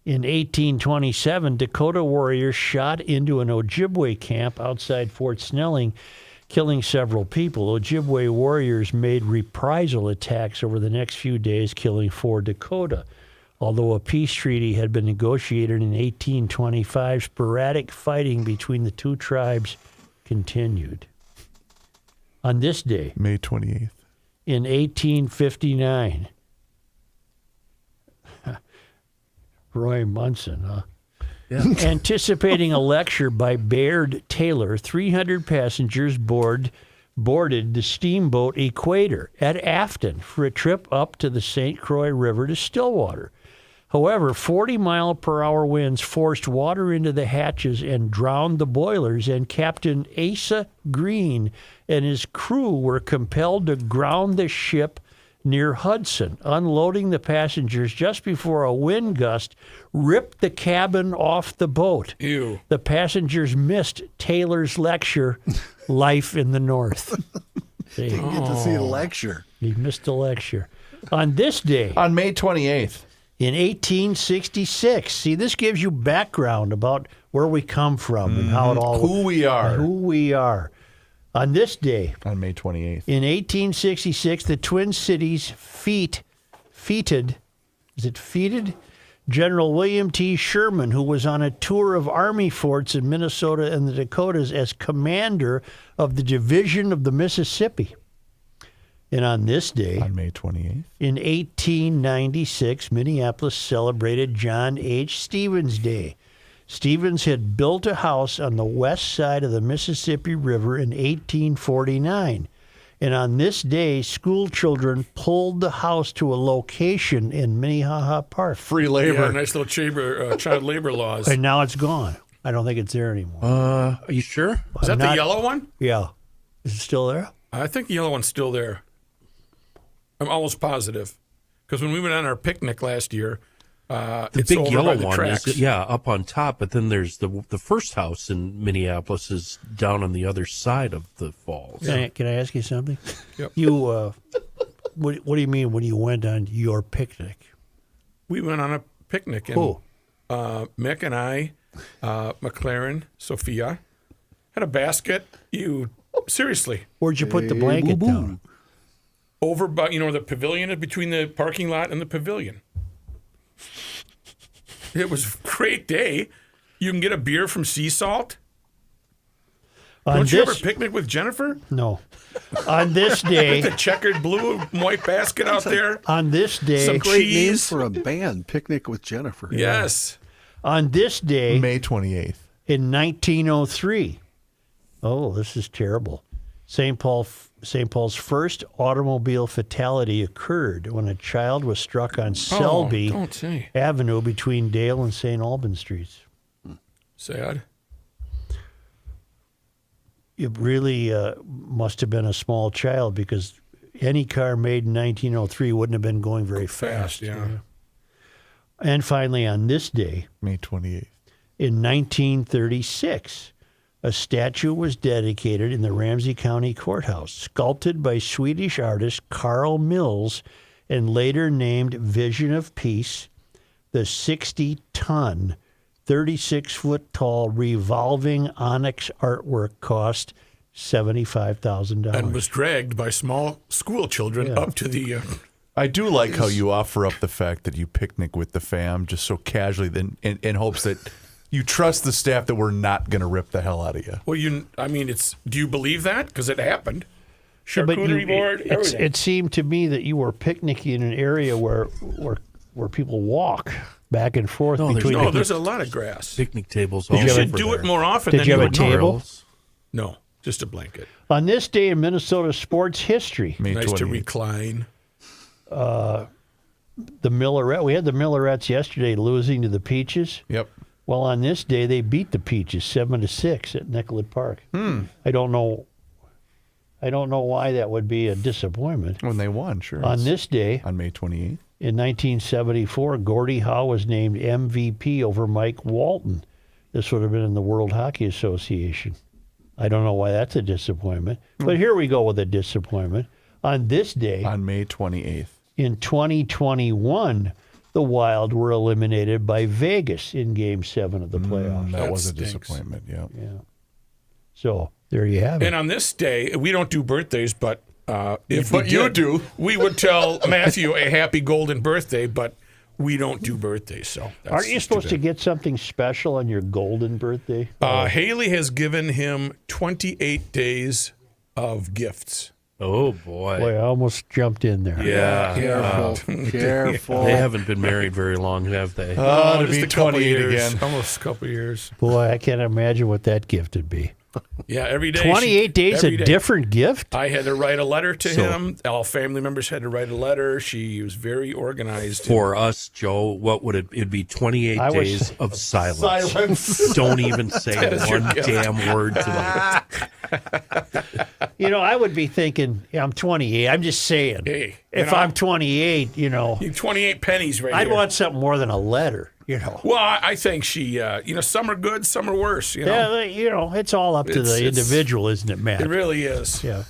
In 1827, Dakota warriors shot into an Ojibwe camp outside Fort Snelling, killing several people. Ojibwe warriors made reprisal attacks over the next few days, killing 4 Dakota. Although a peace treaty had been negotiated in 1825, sporadic fighting between the two tribes continued. On this day, May 28th. in 1859, Roy Munson, huh? Yeah. Anticipating a lecture by Bayard Taylor, 300 passengers boarded the steamboat Equator at Afton for a trip up to the St. Croix River to Stillwater. However, 40-mile-per-hour winds forced water into the hatches and drowned the boilers, and Captain Asa Green and his crew were compelled to ground the ship near Hudson, unloading the passengers just before a wind gust ripped the cabin off the boat. Ew. The passengers missed Taylor's lecture, Life in the North. Didn't get to see a lecture. He missed the lecture. On this day, On May 28th. in 1866, see, this gives you background about where we come from and how it all... Who we are. Who we are. On this day, On May 28th. in 1866, the Twin Cities feated General William T. Sherman, who was on a tour of Army forts in Minnesota and the Dakotas as commander of the Division of the Mississippi. And on this day, On May 28th. in 1896, Minneapolis celebrated John H. Stevens Day. Stevens had built a house on the west side of the Mississippi River in 1849. And on this day, school children pulled the house to a location in Minnehaha Park. Free labor. Yeah, nice little child labor laws. And now it's gone. I don't think it's there anymore. Are you sure? Is that the yellow one? Yeah. Is it still there? I think the yellow one's still there. I'm almost positive. Because when we went on our picnic last year, The it's big over yellow by the one tracks. is up on top, but then there's the first house in Minneapolis is down on the other side of the falls. Can I ask you something? Yep. You, what do you mean when you went on your picnic? We went on a picnic. And, Who? Mick and I, McLaren, Sophia, had a basket. Seriously. Where'd you put the blanket down? Over by, the pavilion is between the parking lot and the pavilion. It was a great day. You can get a beer from Sea Salt. Don't you ever picnic with Jennifer? No. On this day, The checkered blue and white basket out there. on this day, Some Great name cheese. for a band, Picnic with Jennifer. Yes. on this day May 28th. in 1903. Oh, this is terrible. St. Paul's first automobile fatality occurred when a child was struck on Selby don't say. Avenue between Dale and St. Albans Streets. Sad. It really must have been a small child because any car made in 1903 wouldn't have been going very fast. Yeah. And finally, on this day, May 28th. in 1936, a statue was dedicated in the Ramsey County Courthouse, sculpted by Swedish artist Carl Mills and later named Vision of Peace. The 60-ton, 36-foot-tall revolving onyx artwork cost $75,000. And was dragged by small school children up to the... I do like how you offer up the fact that you picnic with the fam just so casually in hopes that you trust the staff that we're not going to rip the hell out of you. Well, do you believe that? Because it happened. Yeah, but Charcuterie board, everything. it seemed to me that you were picnicking in an area where people walk back and forth between. No, there's a lot of grass. Picnic tables all You over should do there. it more often Did than you have a would normally. table? No, just a blanket. On this day in Minnesota sports history, May Nice to 28th. recline. the Millerette. We had the Millerettes yesterday losing to the Peaches. Yep. Well, on this day they beat the Peaches 7-6 at Nicollet Park. I don't know why that would be a disappointment. When they won, sure. On this day, On May 28th. in 1974, Gordie Howe was named MVP over Mike Walton. This would have been in the World Hockey Association. I don't know why that's a disappointment. But here we go with a disappointment. On this day, On May 28th. in 2021, the Wild were eliminated by Vegas in Game 7 of the playoffs. That was a stinks. disappointment, yeah. Yeah. So There you have it. And on this day, we don't do birthdays, but if But we you did, do. we would tell Matthew a happy golden birthday, but we don't do birthdays. So Aren't you supposed to get something special on your golden birthday? Haley has given him 28 days of gifts. Oh, boy. Boy, I almost jumped in there. Yeah. Careful. Careful. They haven't been married very long, have they? To Just be a couple 28 years, again. almost a couple years. Boy, I can't imagine what that gift would be. Yeah, every day. 28 days, every a day. different gift? I had to write a letter to him. All family members had to write a letter. She was very organized. For us, Joe, what would it? It'd be 28 days of silence. Don't even say one damn word to me. You know, I would be thinking, yeah, I'm 28. I'm just saying. Hey, if I'm 28, you know. 28 pennies right I'd here. want something more than a letter, you know. Well, I think she, some are good, some are worse. You know, Yeah, you know, it's all up to the individual, isn't it, Matt? it really is. Yeah.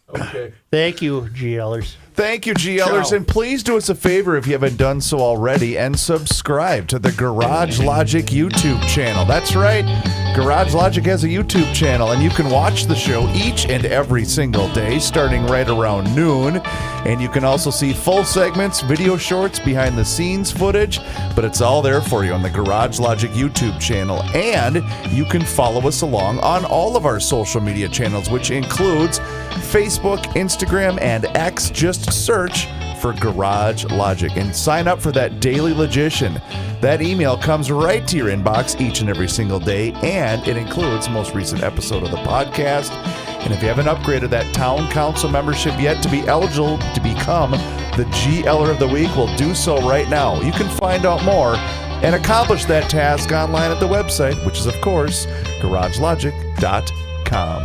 Okay. Thank you, GLers. Thank you, GLers. Ciao. And please do us a favor if you haven't done so already and subscribe to the Garage Logic YouTube channel. That's right. Garage Logic has a YouTube channel, and you can watch the show each and every single day starting right around noon. And you can also see full segments, video shorts, behind the scenes footage, but it's all there for you on the Garage Logic YouTube channel. And you can follow us along on all of our social media channels, which includes Facebook, Instagram, and X. Just search for Garage Logic and sign up for that daily logician. That email comes right to your inbox each and every single day, and it includes the most recent episode of the podcast. And if you haven't upgraded that town council membership yet to be eligible to become the GLer of the Week, well, do so right now. You can find out more and accomplish that task online at the website, which is, of course, garagelogic.com.